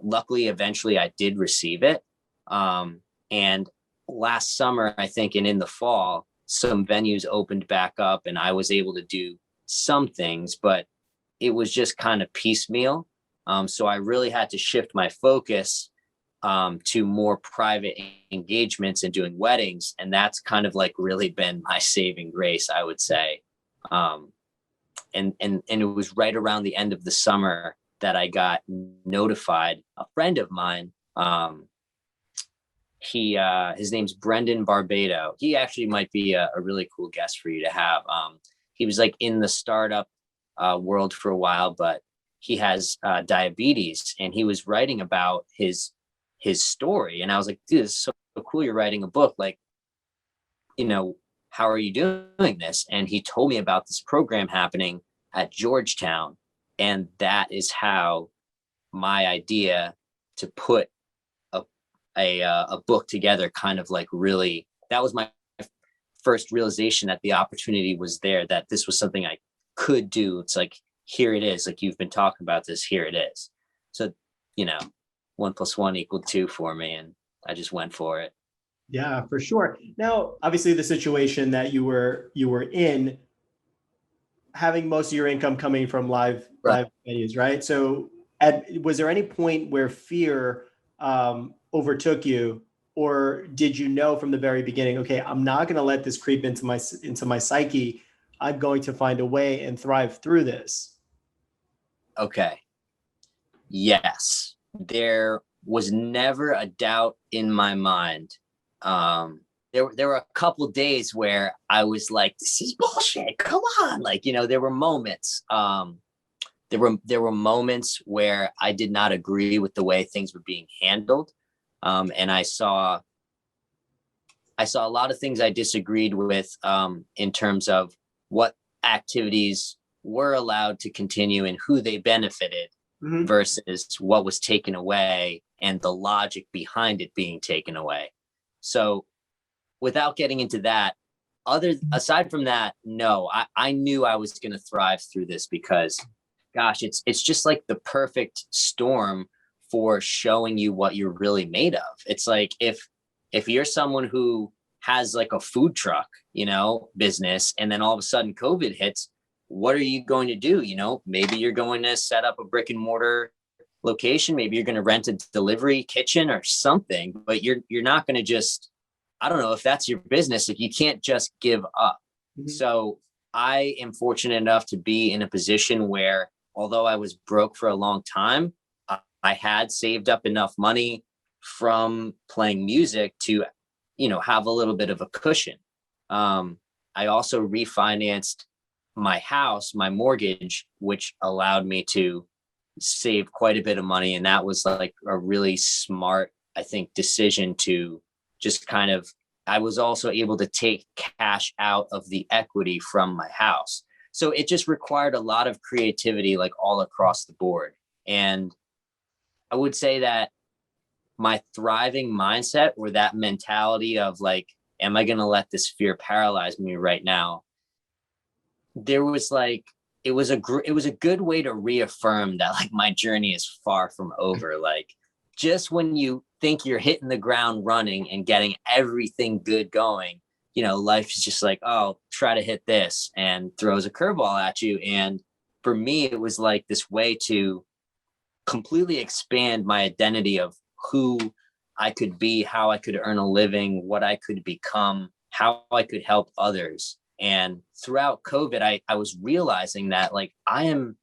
Luckily, eventually I did receive it. And last summer, I think, and in the fall, some venues opened back up and I was able to do some things, but it was just kind of piecemeal. So I really had to shift my focus to more private engagements and doing weddings. And that's kind of like really been my saving grace, I would say. And it was right around the end of the summer that I got notified. A friend of mine, his name's Brendan Barbado. He actually might be a really cool guest for you to have. He was like in the startup world for a while, but he has diabetes, and he was writing about his story. And I was like, dude, this is so cool. You're writing a book. Like, how are you doing this? And he told me about this program happening at Georgetown. And that is how my idea to put a book together kind of like really, that was my first realization that the opportunity was there, that this was something I could do. It's like, here it is. Like, you've been talking about this, here it is. So, 1 + 1 = 2 for me. And I just went for it. Yeah, for sure. Now, obviously the situation that you were in, having most of your income coming from live venues, right? So was there any point where fear overtook you, or did you know from the very beginning, okay, I'm not going to let this creep into my psyche. I'm going to find a way and thrive through this? Okay. Yes. There was never a doubt in my mind there were a couple days where I was like, this is bullshit. Come on. Like, there were moments. There were moments where I did not agree with the way things were being handled. And I saw a lot of things I disagreed with, in terms of what activities were allowed to continue and who they benefited, versus what was taken away and the logic behind it being taken away. So without getting into that, aside from that, no, I knew I was going to thrive through this because, gosh, it's just like the perfect storm for showing you what you're really made of. It's like if you're someone who has like a food truck, business, and then all of a sudden COVID hits, what are you going to do? Maybe you're going to set up a brick and mortar location. Maybe you're going to rent a delivery kitchen or something, but you're not going to just, I don't know if that's your business, if you can't just give up. So I am fortunate enough to be in a position where, although I was broke for a long time, I had saved up enough money from playing music to, have a little bit of a cushion. I also refinanced my house, my mortgage, which allowed me to save quite a bit of money. And that was like a really smart, I think, decision to just kind of, I was also able to take cash out of the equity from my house. So it just required a lot of creativity, like all across the board. And I would say that my thriving mindset, or that mentality of like, am I going to let this fear paralyze me right now? There was like, it was a good way to reaffirm that like my journey is far from over. Like, just when you think you're hitting the ground running and getting everything good going, life is just like, oh, try to hit this, and throws a curveball at you. And for me, it was like this way to completely expand my identity of who I could be, how I could earn a living, what I could become, how I could help others. And throughout COVID, I was realizing that like a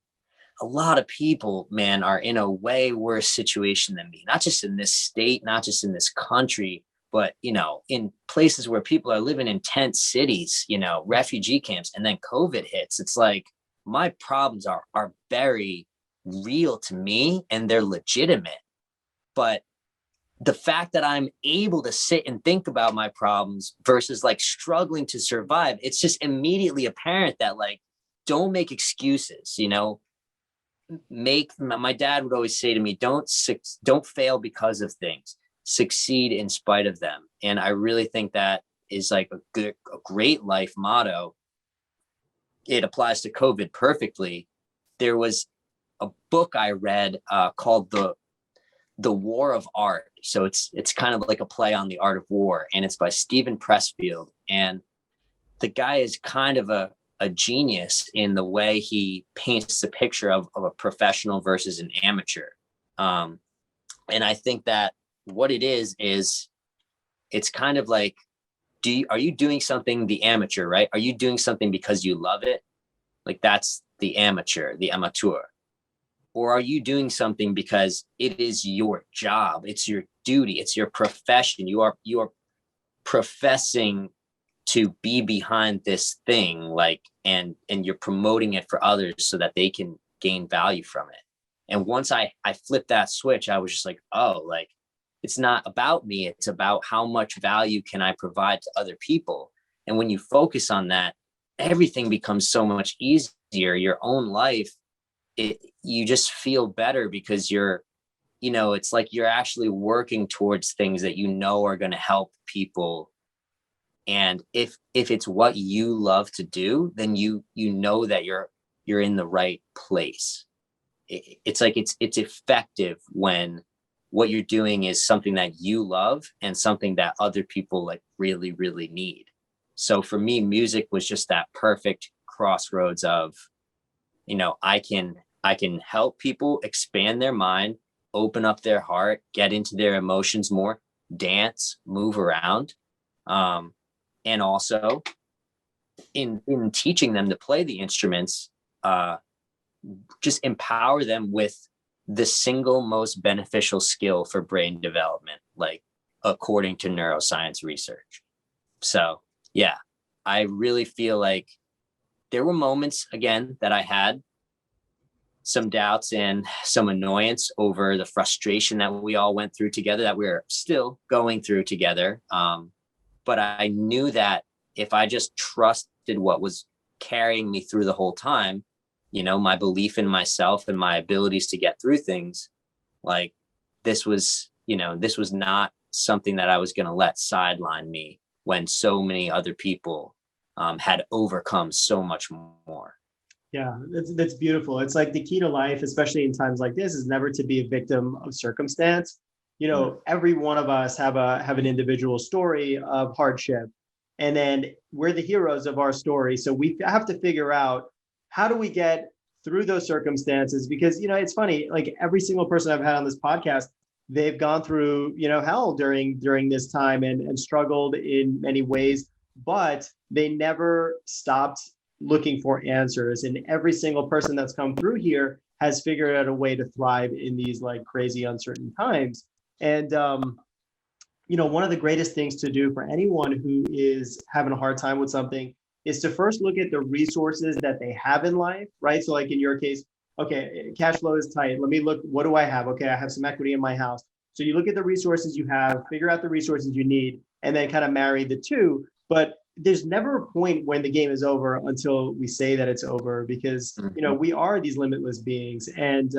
lot of people, man, are in a way worse situation than me, not just in this state, not just in this country, but, in places where people are living in tent cities, refugee camps, and then COVID hits. It's like my problems are very real to me, and they're legitimate. But the fact that I'm able to sit and think about my problems versus like struggling to survive, it's just immediately apparent that like, don't make excuses, my dad would always say to me, don't fail because of things, succeed in spite of them. And I really think that is like a great life motto. It applies to COVID perfectly. There was a book I read called The War of Art. So it's kind of like a play on the art of war, and it's by Stephen Pressfield. And the guy is kind of a genius in the way he paints the picture of a professional versus an amateur. And I think that what it is it's kind of like, are you doing something, the amateur, right? Are you doing something because you love it? Like that's the amateur. Or are you doing something because it is your job? It's your duty. It's your profession. You are professing to be behind this thing, like, and you're promoting it for others so that they can gain value from it. And once I flipped that switch, I was just like, oh, like, it's not about me. It's about how much value can I provide to other people. And when you focus on that, everything becomes so much easier. Your own life, you just feel better because it's like you're actually working towards things that are going to help people. And if it's what you love to do, then you know that you're in the right place. It's like it's effective when what you're doing is something that you love and something that other people like really, really need. So for me, music was just that perfect crossroads of, I can help people expand their mind, open up their heart, get into their emotions more, dance, move around. And also in teaching them to play the instruments, just empower them with the single most beneficial skill for brain development, like according to neuroscience research. So yeah, I really feel like there were moments again that I had some doubts and some annoyance over the frustration that we all went through together, that we're still going through together. But I knew that if I just trusted what was carrying me through the whole time, my belief in myself and my abilities to get through things, like this was not something that I was going to let sideline me when so many other people had overcome so much more. Yeah, that's beautiful. It's like the key to life, especially in times like this, is never to be a victim of circumstance. Every one of us have an individual story of hardship, and then we're the heroes of our story. So we have to figure out, how do we get through those circumstances? Because it's funny, like every single person I've had on this podcast, they've gone through hell during this time and struggled in many ways, but they never stopped looking for answers. And every single person that's come through here has figured out a way to thrive in these like crazy uncertain times. And one of the greatest things to do for anyone who is having a hard time with something is to first look at the resources that they have in life, right? So like in your case, okay, cash flow is tight. Let me look, what do I have? Okay, I have some equity in my house. So you look at the resources you have, figure out the resources you need, and then kind of marry the two. But there's never a point when the game is over until we say that it's over, because we are these limitless beings, and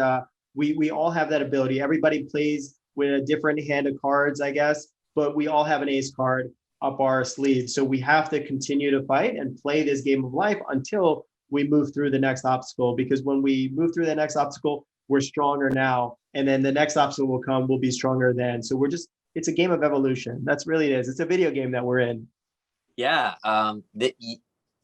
we all have that ability. Everybody plays with a different hand of cards, I guess, but we all have an ace card up our sleeve. So we have to continue to fight and play this game of life until we move through the next obstacle, because when we move through the next obstacle, we're stronger now, and then the next obstacle will come, we'll be stronger then. So it's a game of evolution. That's really it is. It's a video game that we're in. Yeah,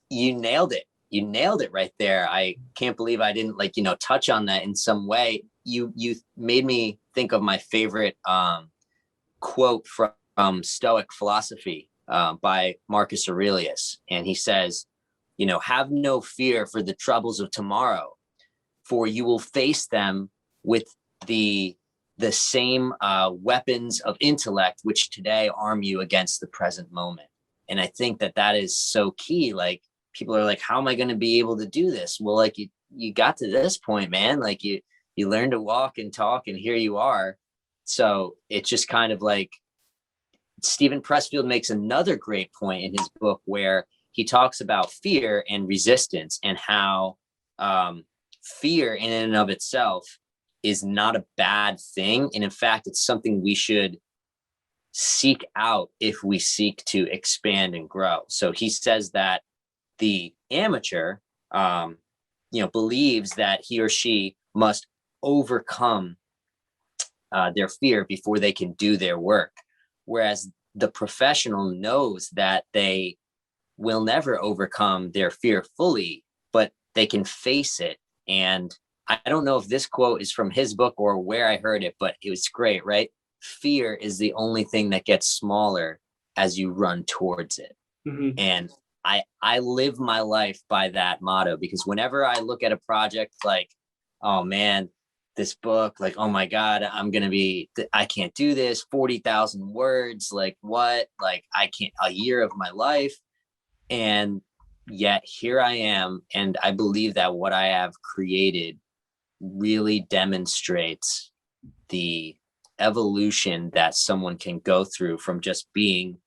you nailed it. You nailed it right there. I can't believe I didn't touch on that in some way. You made me think of my favorite quote from Stoic philosophy by Marcus Aurelius, and he says, have no fear for the troubles of tomorrow, for you will face them with the same weapons of intellect which today arm you against the present moment. And I think that is so key. Like, people are like, how am I going to be able to do this? Well, like you got to this point, man. Like you learn to walk and talk, and here you are. So it's just kind of like Stephen Pressfield makes another great point in his book where he talks about fear and resistance, and how fear in and of itself is not a bad thing. And in fact, it's something we should seek out if we seek to expand and grow. So he says that the amateur, believes that he or she must overcome their fear before they can do their work. Whereas the professional knows that they will never overcome their fear fully, but they can face it. And I don't know if this quote is from his book or where I heard it, but it was great, right? Fear is the only thing that gets smaller as you run towards it. Mm-hmm. And I live my life by that motto, because whenever I look at a project like, oh man, this book, like, oh my God, I can't do this, 40,000 words, like what? Like I can't, a year of my life. And yet here I am. And I believe that what I have created really demonstrates the evolution that someone can go through from just being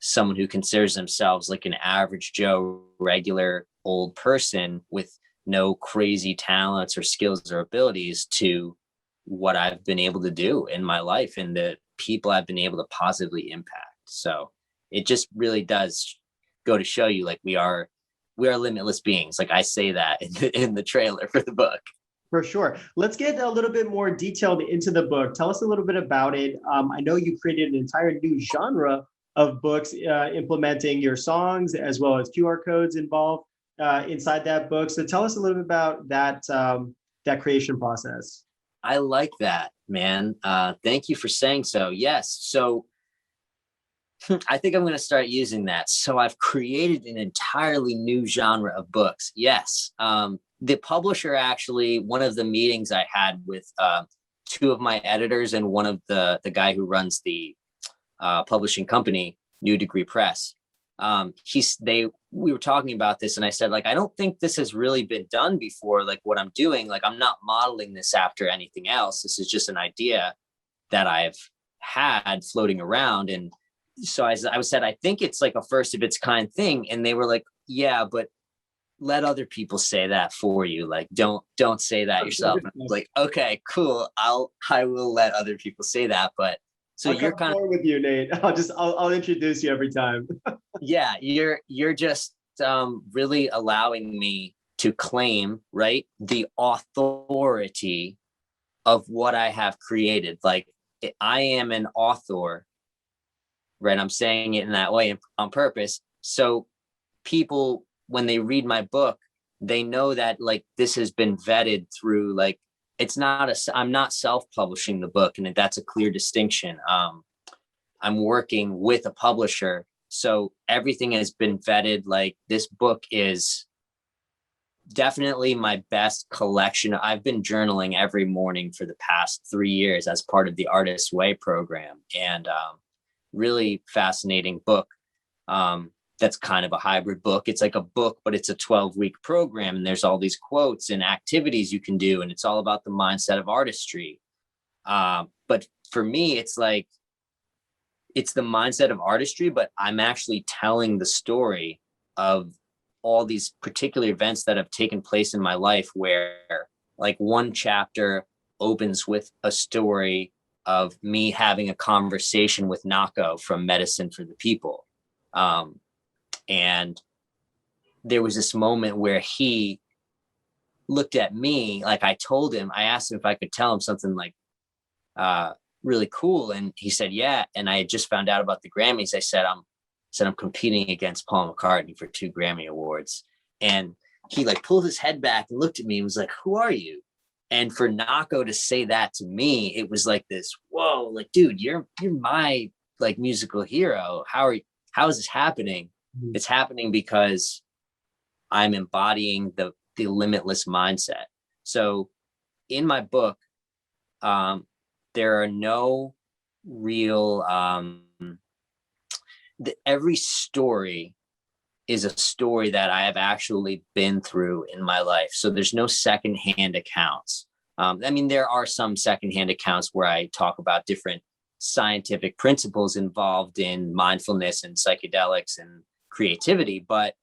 someone who considers themselves like an average Joe, regular old person with no crazy talents or skills or abilities, to what I've been able to do in my life and the people I've been able to positively impact. So it just really does go to show you, like, we are limitless beings. Like I say that in the trailer for the book. For sure. Let's get a little bit more detailed into the book. Tell us a little bit about it. I know you created an entire new genre of books, implementing your songs as well as QR codes involved inside that book. So tell us a little bit about that creation process. I like that, man. Thank you for saying so. Yes. So I think I'm going to start using that. So I've created an entirely new genre of books. Yes. The publisher, actually, one of the meetings I had with two of my editors and one of the guy who runs the publishing company, New Degree Press, we were talking about this, and I said, like, I don't think this has really been done before. Like, what I'm doing, like, I'm not modeling this after anything else. This is just an idea that I've had floating around. And so I said, I think it's like a first of its kind thing. And they were like, yeah, but let other people say that for you. Like, don't say that yourself. And I was like, okay, cool. I will let other people say that. But so I'll come forward with you, Nate. I'll introduce you every time. Yeah, you're just really allowing me to claim, right, the authority of what I have created. Like, I am an author, right? I'm saying it in that way on purpose. So people, when they read my book, they know that, like, this has been vetted through, like, I'm not self-publishing the book, and that's a clear distinction. I'm working with a publisher, so everything has been vetted. Like, this book is definitely my best collection. I've been journaling every morning for the past 3 years as part of the Artist's Way program, and really fascinating book. That's kind of a hybrid book. It's like a book, but it's a 12-week program, and there's all these quotes and activities you can do, and it's all about the mindset of artistry. But for me, it's like, it's the mindset of artistry, but I'm actually telling the story of all these particular events that have taken place in my life, where, like, one chapter opens with a story of me having a conversation with Nako from Medicine for the People. And there was this moment where he looked at me, like, I asked him if I could tell him something, like, really cool. And he said, yeah. And I had just found out about the Grammys. I said, I'm competing against Paul McCartney for 2 Grammy Awards. And he, like, pulled his head back and looked at me and was like, who are you? And for Nako to say that to me, it was like this, whoa, like, dude, you're my, like, musical hero. How is this happening? Mm-hmm. It's happening because I'm embodying the limitless mindset. So in my book, there are no real, every story is a story that I have actually been through in my life. So there's no secondhand accounts. I mean, there are some secondhand accounts where I talk about different scientific principles involved in mindfulness and psychedelics and creativity. But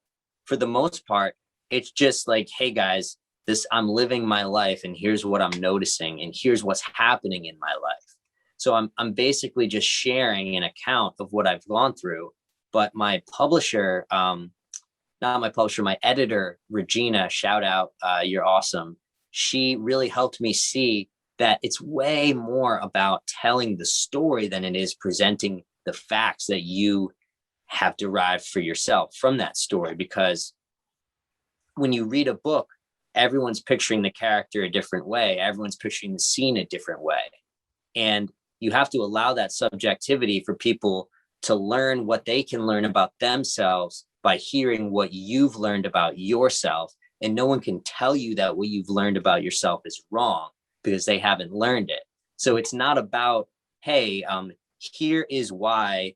for the most part, it's just like, hey guys, I'm living my life, and here's what I'm noticing, and here's what's happening in my life. So I'm basically just sharing an account of what I've gone through. But my publisher, my editor, Regina, shout out, you're awesome. She really helped me see that it's way more about telling the story than it is presenting the facts that you have derived for yourself from that story. Because when you read a book, everyone's picturing the character a different way. Everyone's picturing the scene a different way. And you have to allow that subjectivity for people to learn what they can learn about themselves by hearing what you've learned about yourself. And no one can tell you that what you've learned about yourself is wrong, because they haven't learned it. So it's not about, hey, here is why,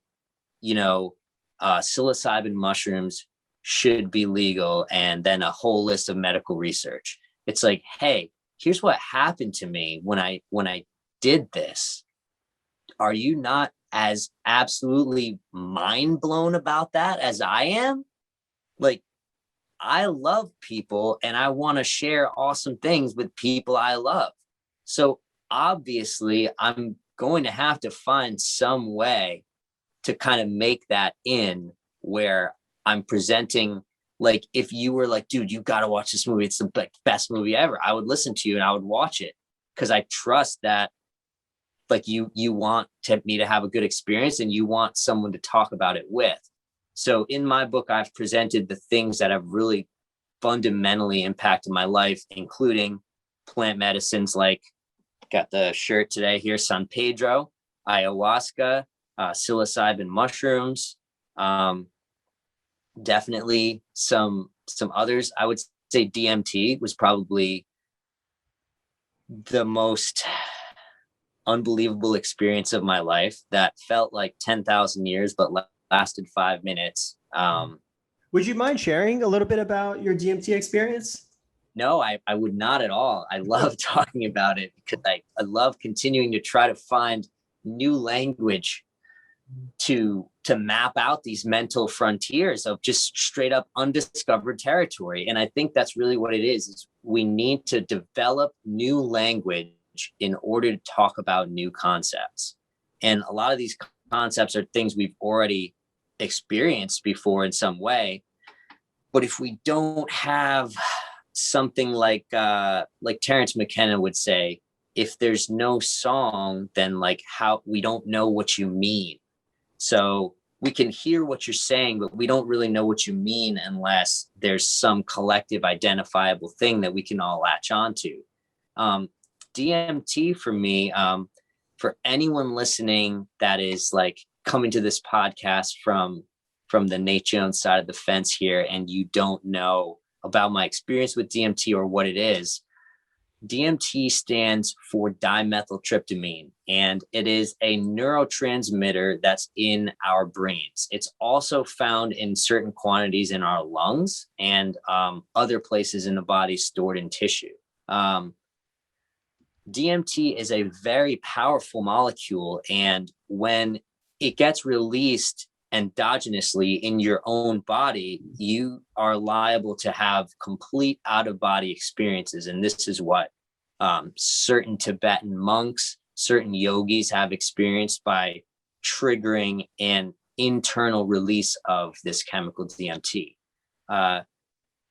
psilocybin mushrooms should be legal, and then a whole list of medical research. It's like, hey, here's what happened to me when I did this. Are you not as absolutely mind blown about that as I am? Like, I love people, and I want to share awesome things with people I love. So obviously I'm going to have to find some way to kind of make that in where I'm presenting, like, if you were like, dude, you got to watch this movie, it's the best movie ever, I would listen to you and I would watch it, because I trust that, like, you want me to have a good experience, and you want someone to talk about it with. So in my book, I've presented the things that have really fundamentally impacted my life, including plant medicines, like, got the shirt today here, San Pedro, ayahuasca, psilocybin mushrooms, definitely some others. I would say DMT was probably the most unbelievable experience of my life, that felt like 10,000 years but lasted 5 minutes. Would you mind sharing a little bit about your DMT experience? No, I would not at all. I love talking about it because I love continuing to try to find new language to map out these mental frontiers of just straight up undiscovered territory. And I think that's really what it is we need to develop new language in order to talk about new concepts. And a lot of these concepts are things we've already experienced before in some way. But if we don't have something like Terence McKenna would say, if there's no song, then like how we don't know what you mean. So we can hear what you're saying, but we don't really know what you mean unless there's some collective identifiable thing that we can all latch onto. DMT for me, for anyone listening that is like coming to this podcast from the Nate Jones side of the fence here, and you don't know about my experience with DMT or what it is, DMT stands for dimethyltryptamine, and it is a neurotransmitter that's in our brains. It's also found in certain quantities in our lungs and other places in the body stored in tissue. DMT is a very powerful molecule, and when it gets released endogenously in your own body, you are liable to have complete out-of-body experiences. And this is what certain Tibetan monks, certain yogis have experienced by triggering an internal release of this chemical DMT.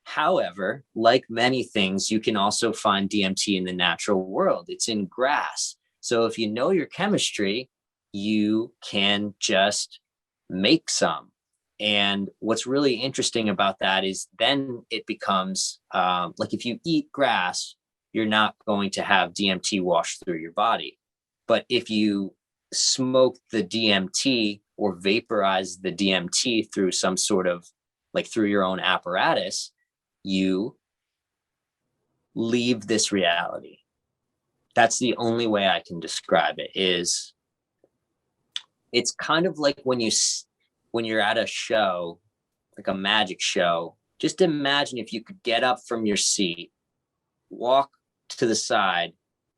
However, like many things, you can also find DMT in the natural world. It's in grass. So if you know your chemistry, you can just make some. And what's really interesting about that is then it becomes like if you eat grass, you're not going to have DMT wash through your body. But if you smoke the DMT or vaporize the DMT through some sort of like through your own apparatus, you leave this reality. That's the only way I can describe it. Is it's kind of like when you're at a show, like a magic show. Just imagine if you could get up from your seat, walk to the side,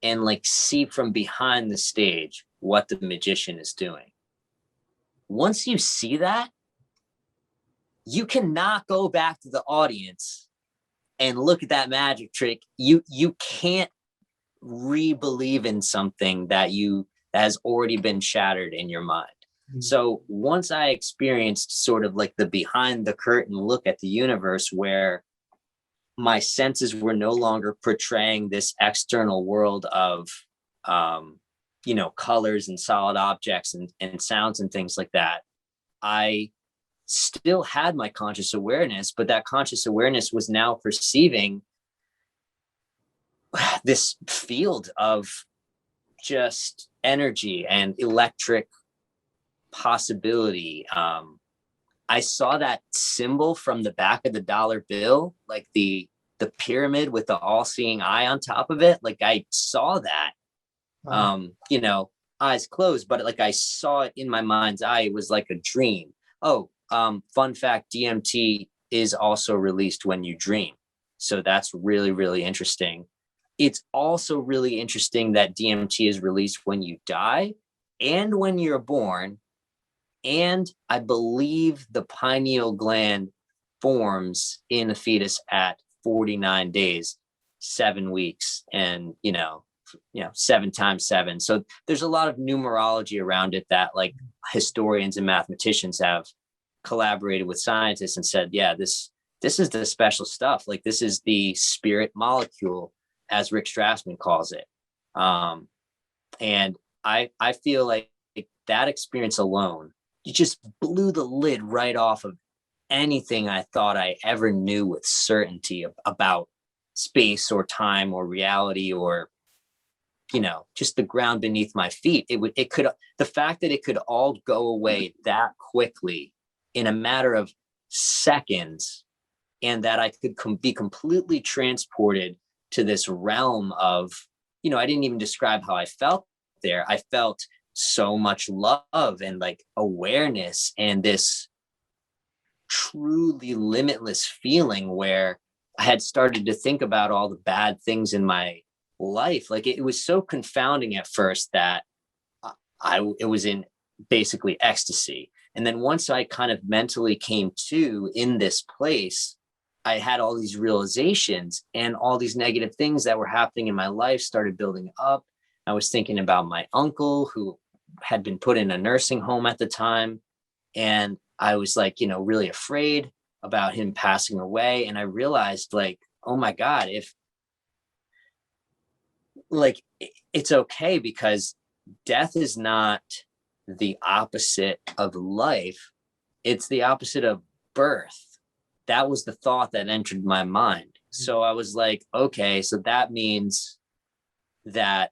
and like see from behind the stage what the magician is doing. Once you see that, you cannot go back to the audience and look at that magic trick. You can't re-believe in something that has already been shattered in your mind. Mm-hmm. So once I experienced sort of like the behind the curtain look at the universe, where my senses were no longer portraying this external world of, colors and solid objects and sounds and things like that, I still had my conscious awareness, but that conscious awareness was now perceiving this field of just energy and electric possibility. I saw that symbol from the back of the dollar bill, like the pyramid with the all-seeing eye on top of it. Like I saw that, eyes closed, but like I saw it in my mind's eye. It was like a dream. Oh, fun fact, DMT is also released when you dream. So that's really, really interesting. It's also really interesting that DMT is released when you die and when you're born. And I believe the pineal gland forms in a fetus at 49 days, 7 weeks, and, 7 times 7. So there's a lot of numerology around it that like historians and mathematicians have collaborated with scientists and said, yeah, this is the special stuff. Like this is the spirit molecule, as Rick Strassman calls it. And I feel like that experience alone, it just blew the lid right off of anything I thought I ever knew with certainty about space or time or reality or, just the ground beneath my feet. The fact that it could all go away that quickly in a matter of seconds, and that I could be completely transported to this realm of, I didn't even describe how I felt there. I felt so much love and like awareness and this truly limitless feeling where I had started to think about all the bad things in my life. Like it was so confounding at first that it was in basically ecstasy. And then once I kind of mentally came to in this place, I had all these realizations, and all these negative things that were happening in my life started building up. I was thinking about my uncle who had been put in a nursing home at the time. And I was like, really afraid about him passing away. And I realized, like, oh my God, if like it's okay, because death is not the opposite of life, it's the opposite of birth. That was the thought that entered my mind. So I was like, okay, so that means that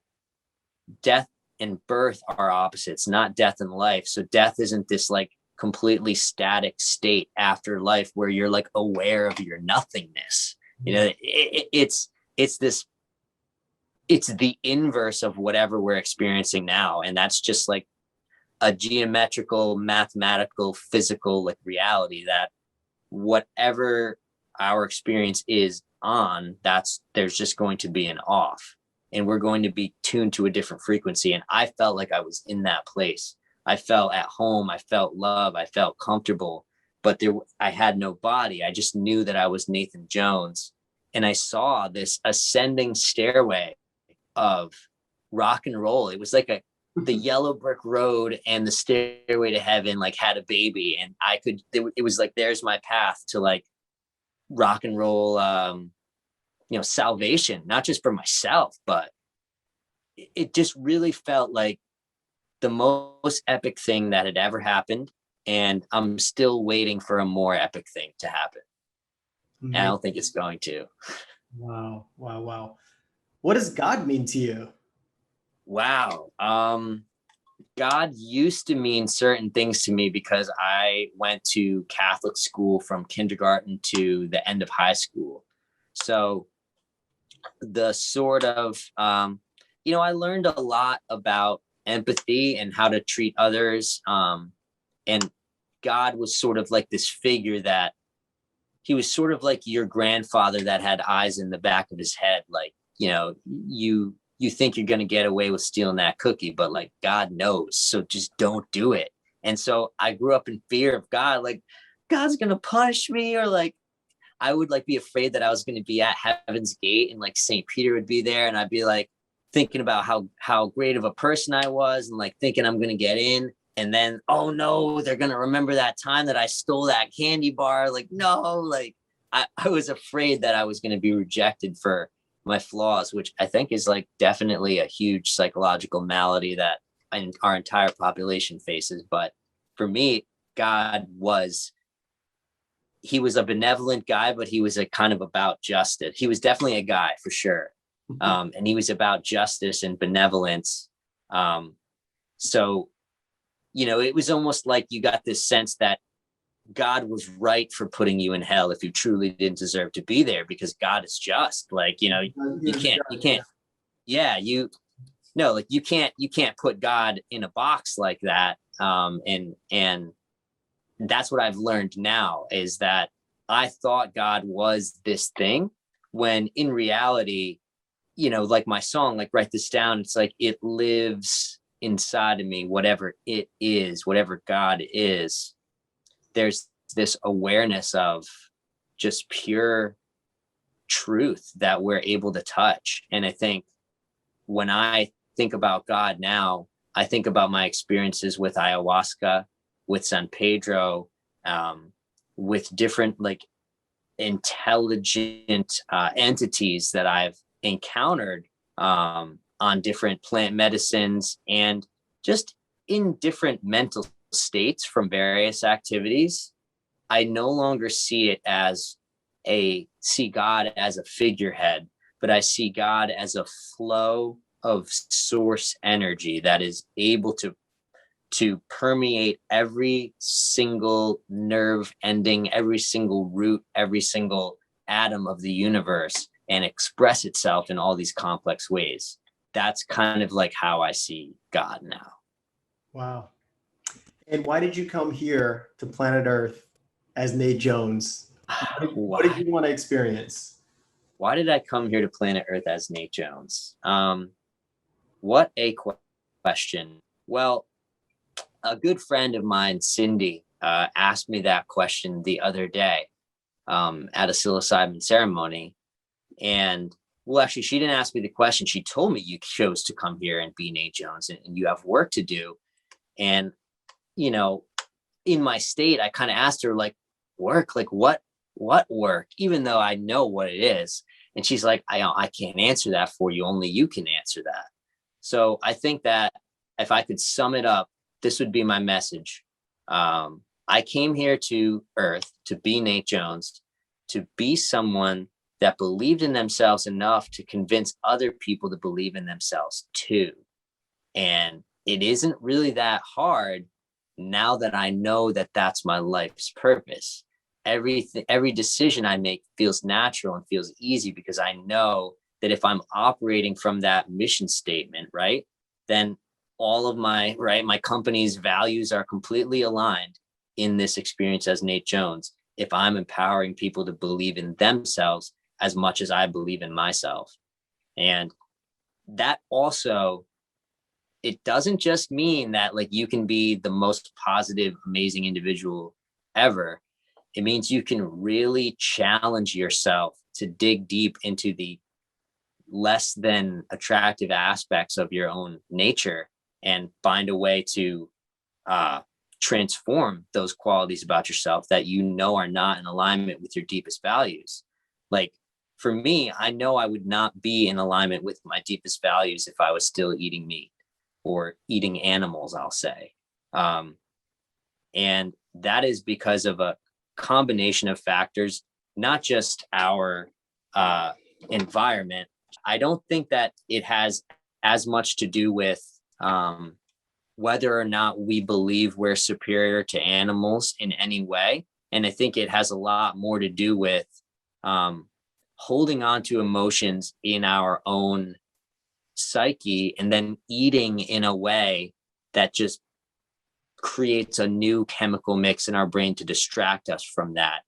death and birth are opposites, not death and life. So death isn't this like completely static state after life where you're like aware of your nothingness. It's the inverse of whatever we're experiencing now. And that's just like a geometrical, mathematical, physical like reality, that whatever our experience is on, there's just going to be an off, and we're going to be tuned to a different frequency. And I felt like I was in that place. I felt at home. I felt love. I felt comfortable, but I had no body. I just knew that I was Nathan Jones. And I saw this ascending stairway of rock and roll. It was like the yellow brick road and the stairway to heaven like had a baby, and it was like, there's my path to like rock and roll, salvation, not just for myself, but it just really felt like the most epic thing that had ever happened. And I'm still waiting for a more epic thing to happen. Mm-hmm. And I don't think it's going to. Wow. What does God mean to you? Wow. God used to mean certain things to me because I went to Catholic school from kindergarten to the end of high school. So the sort of, I learned a lot about empathy and how to treat others. And God was sort of like this figure that he was sort of like your grandfather that had eyes in the back of his head. Like, you think you're going to get away with stealing that cookie, but like God knows. So just don't do it. And so I grew up in fear of God, like God's going to punish me, or like I would like be afraid that I was going to be at Heaven's Gate and like St. Peter would be there. And I'd be like thinking about how great of a person I was, and like thinking I'm going to get in. And then, oh no, they're going to remember that time that I stole that candy bar. Like, no, like I was afraid that I was going to be rejected for my flaws, which I think is like definitely a huge psychological malady that our entire population faces. But for me, God he was a benevolent guy, but he was a kind of about justice. He was definitely a guy for sure. And he was about justice and benevolence. So, it was almost like you got this sense that God was right for putting you in hell if you truly didn't deserve to be there, because God is just. Like, you can't put God in a box like that. And that's what I've learned now, is that I thought God was this thing, when in reality, like my song, like Write This Down, it's like it lives inside of me, whatever it is, whatever God is. There's this awareness of just pure truth that we're able to touch. And I think when I think about God now, I think about my experiences with ayahuasca, with San Pedro, with different like intelligent entities that I've encountered on different plant medicines, and just in different mental states from various activities. I no longer see God as a figurehead, but I see God as a flow of source energy that is able to permeate every single nerve ending, every single root, every single atom of the universe, and express itself in all these complex ways. That's kind of like how I see God now. Wow. And why did you come here to planet Earth as Nate Jones? What did you want to experience? Why did I come here to planet Earth as Nate Jones? What a question. Well, a good friend of mine, Cindy, asked me that question the other day at a psilocybin ceremony. And well, actually, she didn't ask me the question. She told me you chose to come here and be Nate Jones and you have work to do. And, you know, in my state, I kind of asked her, like, work, like what work, even though I know what it is. And she's like, I can't answer that for you. Only you can answer that. So I think that if I could sum it up, this would be my message. I came here to Earth to be Nate Jones, to be someone that believed in themselves enough to convince other people to believe in themselves too. And it isn't really that hard now that I know that that's my life's purpose. Every decision I make feels natural and feels easy because I know that if I'm operating from that mission statement, right, then all of my company's values are completely aligned in this experience as Nate Jones. If I'm empowering people to believe in themselves as much as I believe in myself. And that also, it doesn't just mean that like you can be the most positive, amazing individual ever. It means you can really challenge yourself to dig deep into the less than attractive aspects of your own nature and find a way to transform those qualities about yourself that you know are not in alignment with your deepest values. Like for me, I know I would not be in alignment with my deepest values if I was still eating meat or eating animals, I'll say. And that is because of a combination of factors, not just our environment. I don't think that it has as much to do with whether or not we believe we're superior to animals in any way. And I think it has a lot more to do with holding on to emotions in our own psyche and then eating in a way that just creates a new chemical mix in our brain to distract us from that.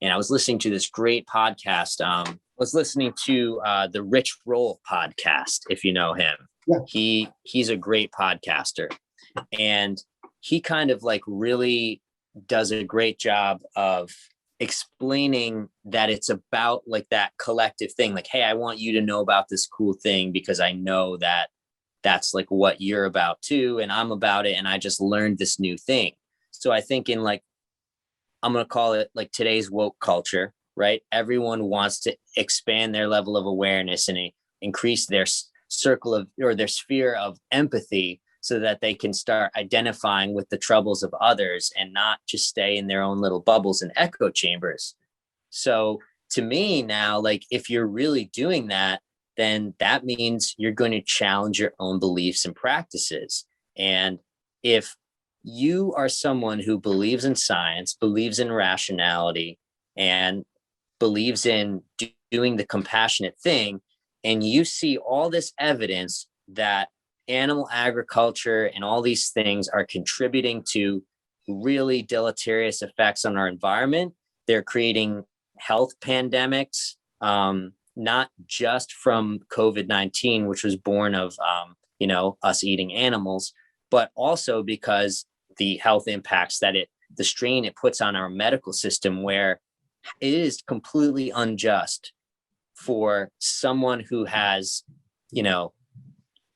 And I was listening to this great podcast. I was listening to the Rich Roll podcast, if you know him. Yeah. He's a great podcaster. And he kind of like really does a great job of explaining that it's about like that collective thing. Like, hey, I want you to know about this cool thing because I know that that's like what you're about too. And I'm about it. And I just learned this new thing. So I think in like, I'm going to call it like today's woke culture, right? Everyone wants to expand their level of awareness and increase their circle of, or their sphere of empathy so that they can start identifying with the troubles of others and not just stay in their own little bubbles and echo chambers. So to me now, like if you're really doing that, then that means you're going to challenge your own beliefs and practices. And if you are someone who believes in science, believes in rationality, and believes in doing the compassionate thing, and you see all this evidence that animal agriculture and all these things are contributing to really deleterious effects on our environment, they're creating health pandemics, not just from COVID-19, which was born of, us eating animals, but also because the health impacts that the strain it puts on our medical system, where it is completely unjust for someone who has,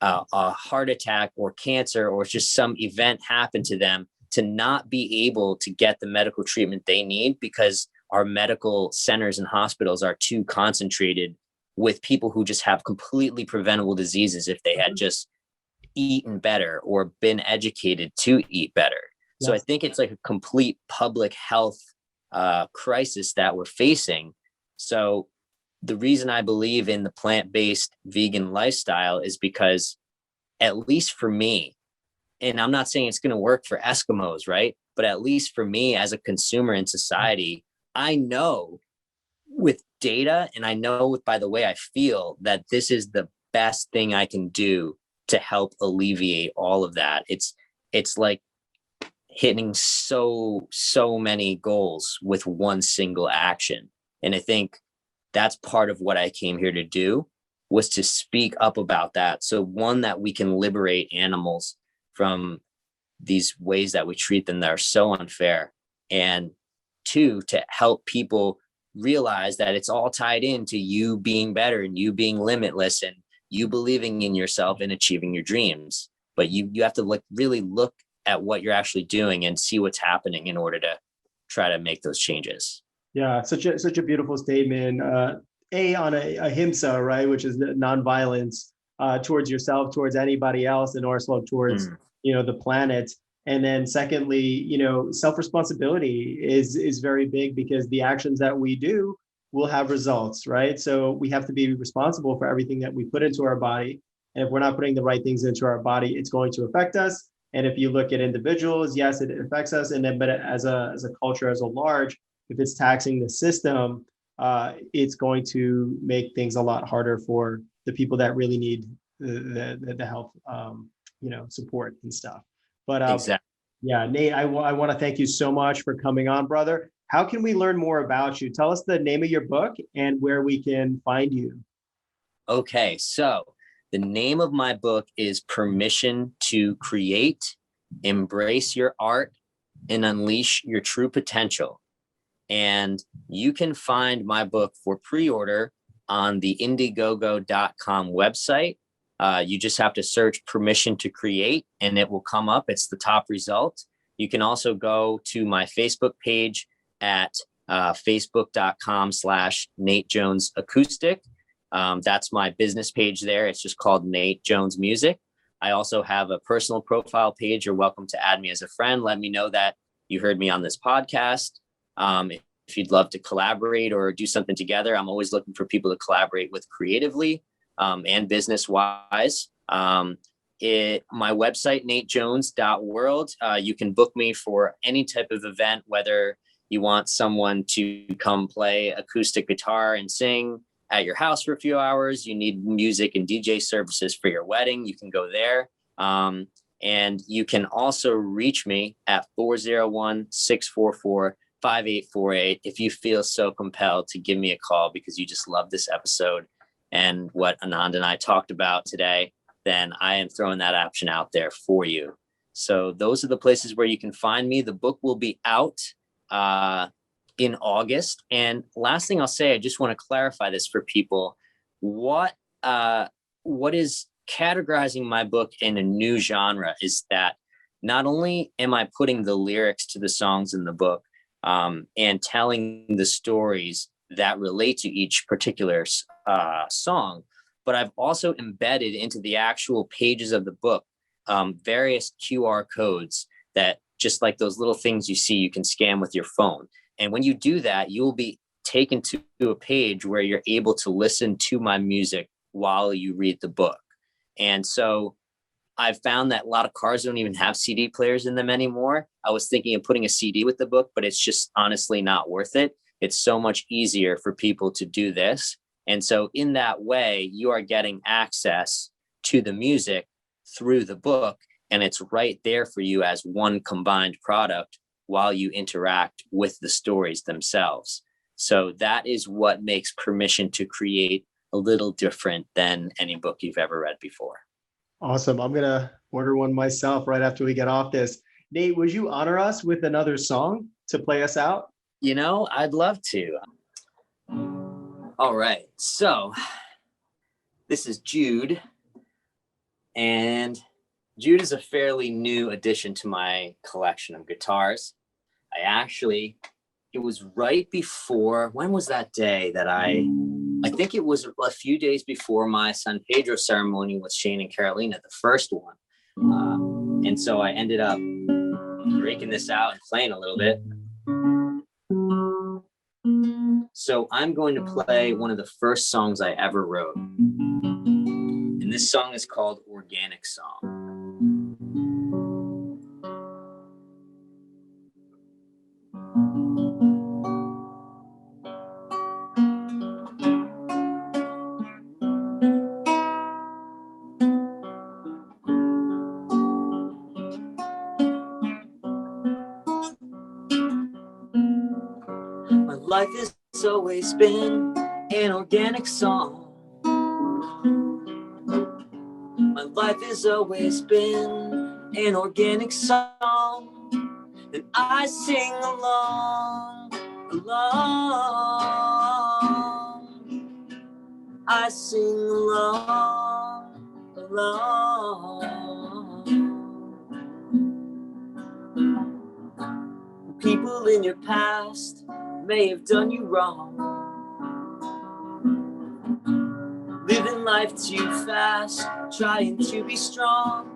a heart attack or cancer or just some event happen to them to not be able to get the medical treatment they need because our medical centers and hospitals are too concentrated with people who just have completely preventable diseases if they had just eaten better or been educated to eat better. Yes. So I think it's like a complete public health crisis that we're facing. So the reason I believe in the plant-based vegan lifestyle is because, at least for me, and I'm not saying it's going to work for Eskimos, right? But at least for me as a consumer in society, I know with data and I know by the way I feel that this is the best thing I can do to help alleviate all of that. It's like hitting so many goals with one single action. And I think that's part of what I came here to do, was to speak up about that. So one, that we can liberate animals from these ways that we treat them that are so unfair. And two, to help people realize that it's all tied into you being better and you being limitless and you believing in yourself and achieving your dreams. But you have to really look at what you're actually doing and see what's happening in order to try to make those changes. Yeah, such a beautiful statement. On a ahimsa, right, which is nonviolence towards yourself, towards anybody else, and also towards the planet. And then secondly, self-responsibility is very big, because the actions that we do will have results, right? So we have to be responsible for everything that we put into our body. And if we're not putting the right things into our body, it's going to affect us. And if you look at individuals, yes, it affects us. And then, but as a culture as a large, if it's taxing the system, it's going to make things a lot harder for the people that really need the health, support and stuff. But Exactly. Yeah, Nate, I want to thank you so much for coming on, brother. How can we learn more about you? Tell us the name of your book and where we can find you. Okay, so the name of my book is Permission to Create, Embrace Your Art, and Unleash Your True Potential. And you can find my book for pre-order on the Indiegogo.com website. You just have to search Permission to Create and it will come up. It's the top result. You can also go to my Facebook page at facebook.com/Nate Jones Acoustic. That's my business page there. It's just called Nate Jones Music. I also have a personal profile page. You're welcome to add me as a friend. Let me know that you heard me on this podcast. If you'd love to collaborate or do something together, I'm always looking for people to collaborate with creatively and business-wise. My website, natejones.world. You can book me for any type of event, whether you want someone to come play acoustic guitar and sing at your house for a few hours, you need music and DJ services for your wedding, you can go there. And you can also reach me at 401-644-5848 if you feel so compelled to give me a call because you just love this episode and what Anand and I talked about today, then I am throwing that option out there for you. So those are the places where you can find me. The book will be out in August. And last thing I'll say, I just want to clarify this for people. What is categorizing my book in a new genre is that not only am I putting the lyrics to the songs in the book and telling the stories that relate to each particular song, but I've also embedded into the actual pages of the book various QR codes that, just like those little things you see, you can scan with your phone. And when you do that, you will be taken to a page where you're able to listen to my music while you read the book. And so I've found that a lot of cars don't even have CD players in them anymore. I was thinking of putting a CD with the book, but it's just honestly not worth it. It's so much easier for people to do this. And so in that way, you are getting access to the music through the book, and it's right there for you as one combined product while you interact with the stories themselves. So that is what makes Permission to Create a little different than any book you've ever read before. Awesome. I'm going to order one myself right after we get off this. Nate, would you honor us with another song to play us out? I'd love to. All right. So this is Jude. And Jude is a fairly new addition to my collection of guitars. It was right before, when was that day that I think it was a few days before my San Pedro ceremony with Shane and Carolina, the first one. And so I ended up breaking this out and playing a little bit. So I'm going to play one of the first songs I ever wrote. And this song is called Organic Song. life has always been an organic song. My life has always been an organic song. And I sing along. I sing along. People in your past may have done you wrong, living life too fast, trying to be strong.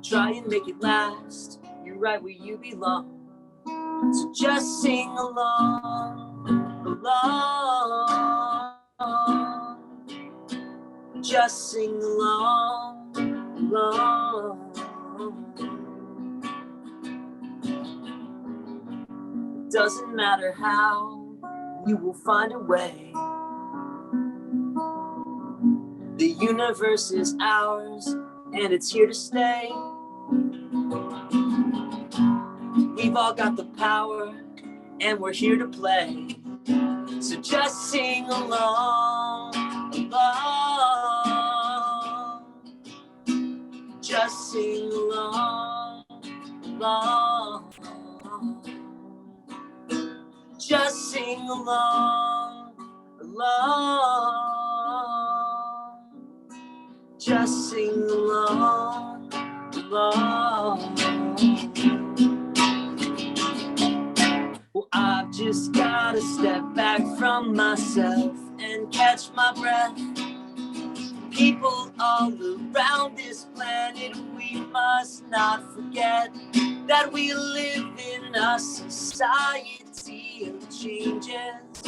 Try and make it last, you're right where you belong. So just sing along. Just sing along. It doesn't matter how, you will find a way. The universe is ours, and it's here to stay. We've all got the power, and we're here to play. So just sing along. Just sing along. Just sing along. Just sing along. Well, I've just gotta step back from myself and catch my breath. People all around this planet, we must not forget that we live in a society of changes.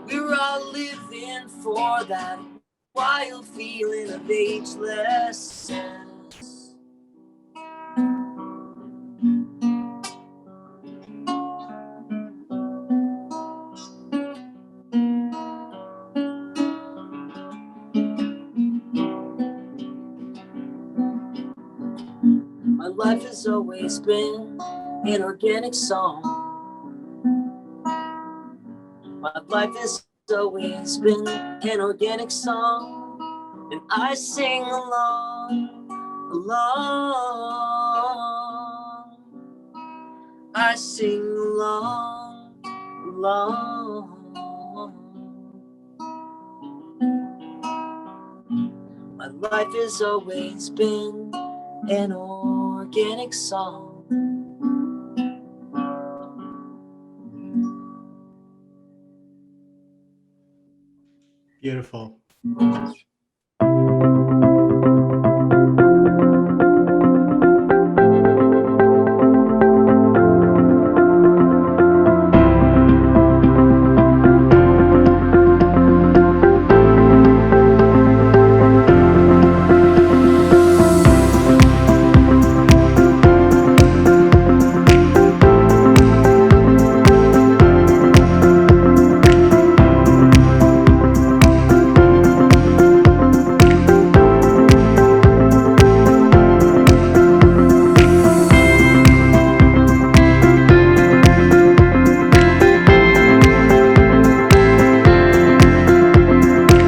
We're all living for that wild feeling of agelessness. My life has always been an organic song. My life has always been an organic song. And I sing along. I sing along. My life has always been an organic song. Beautiful.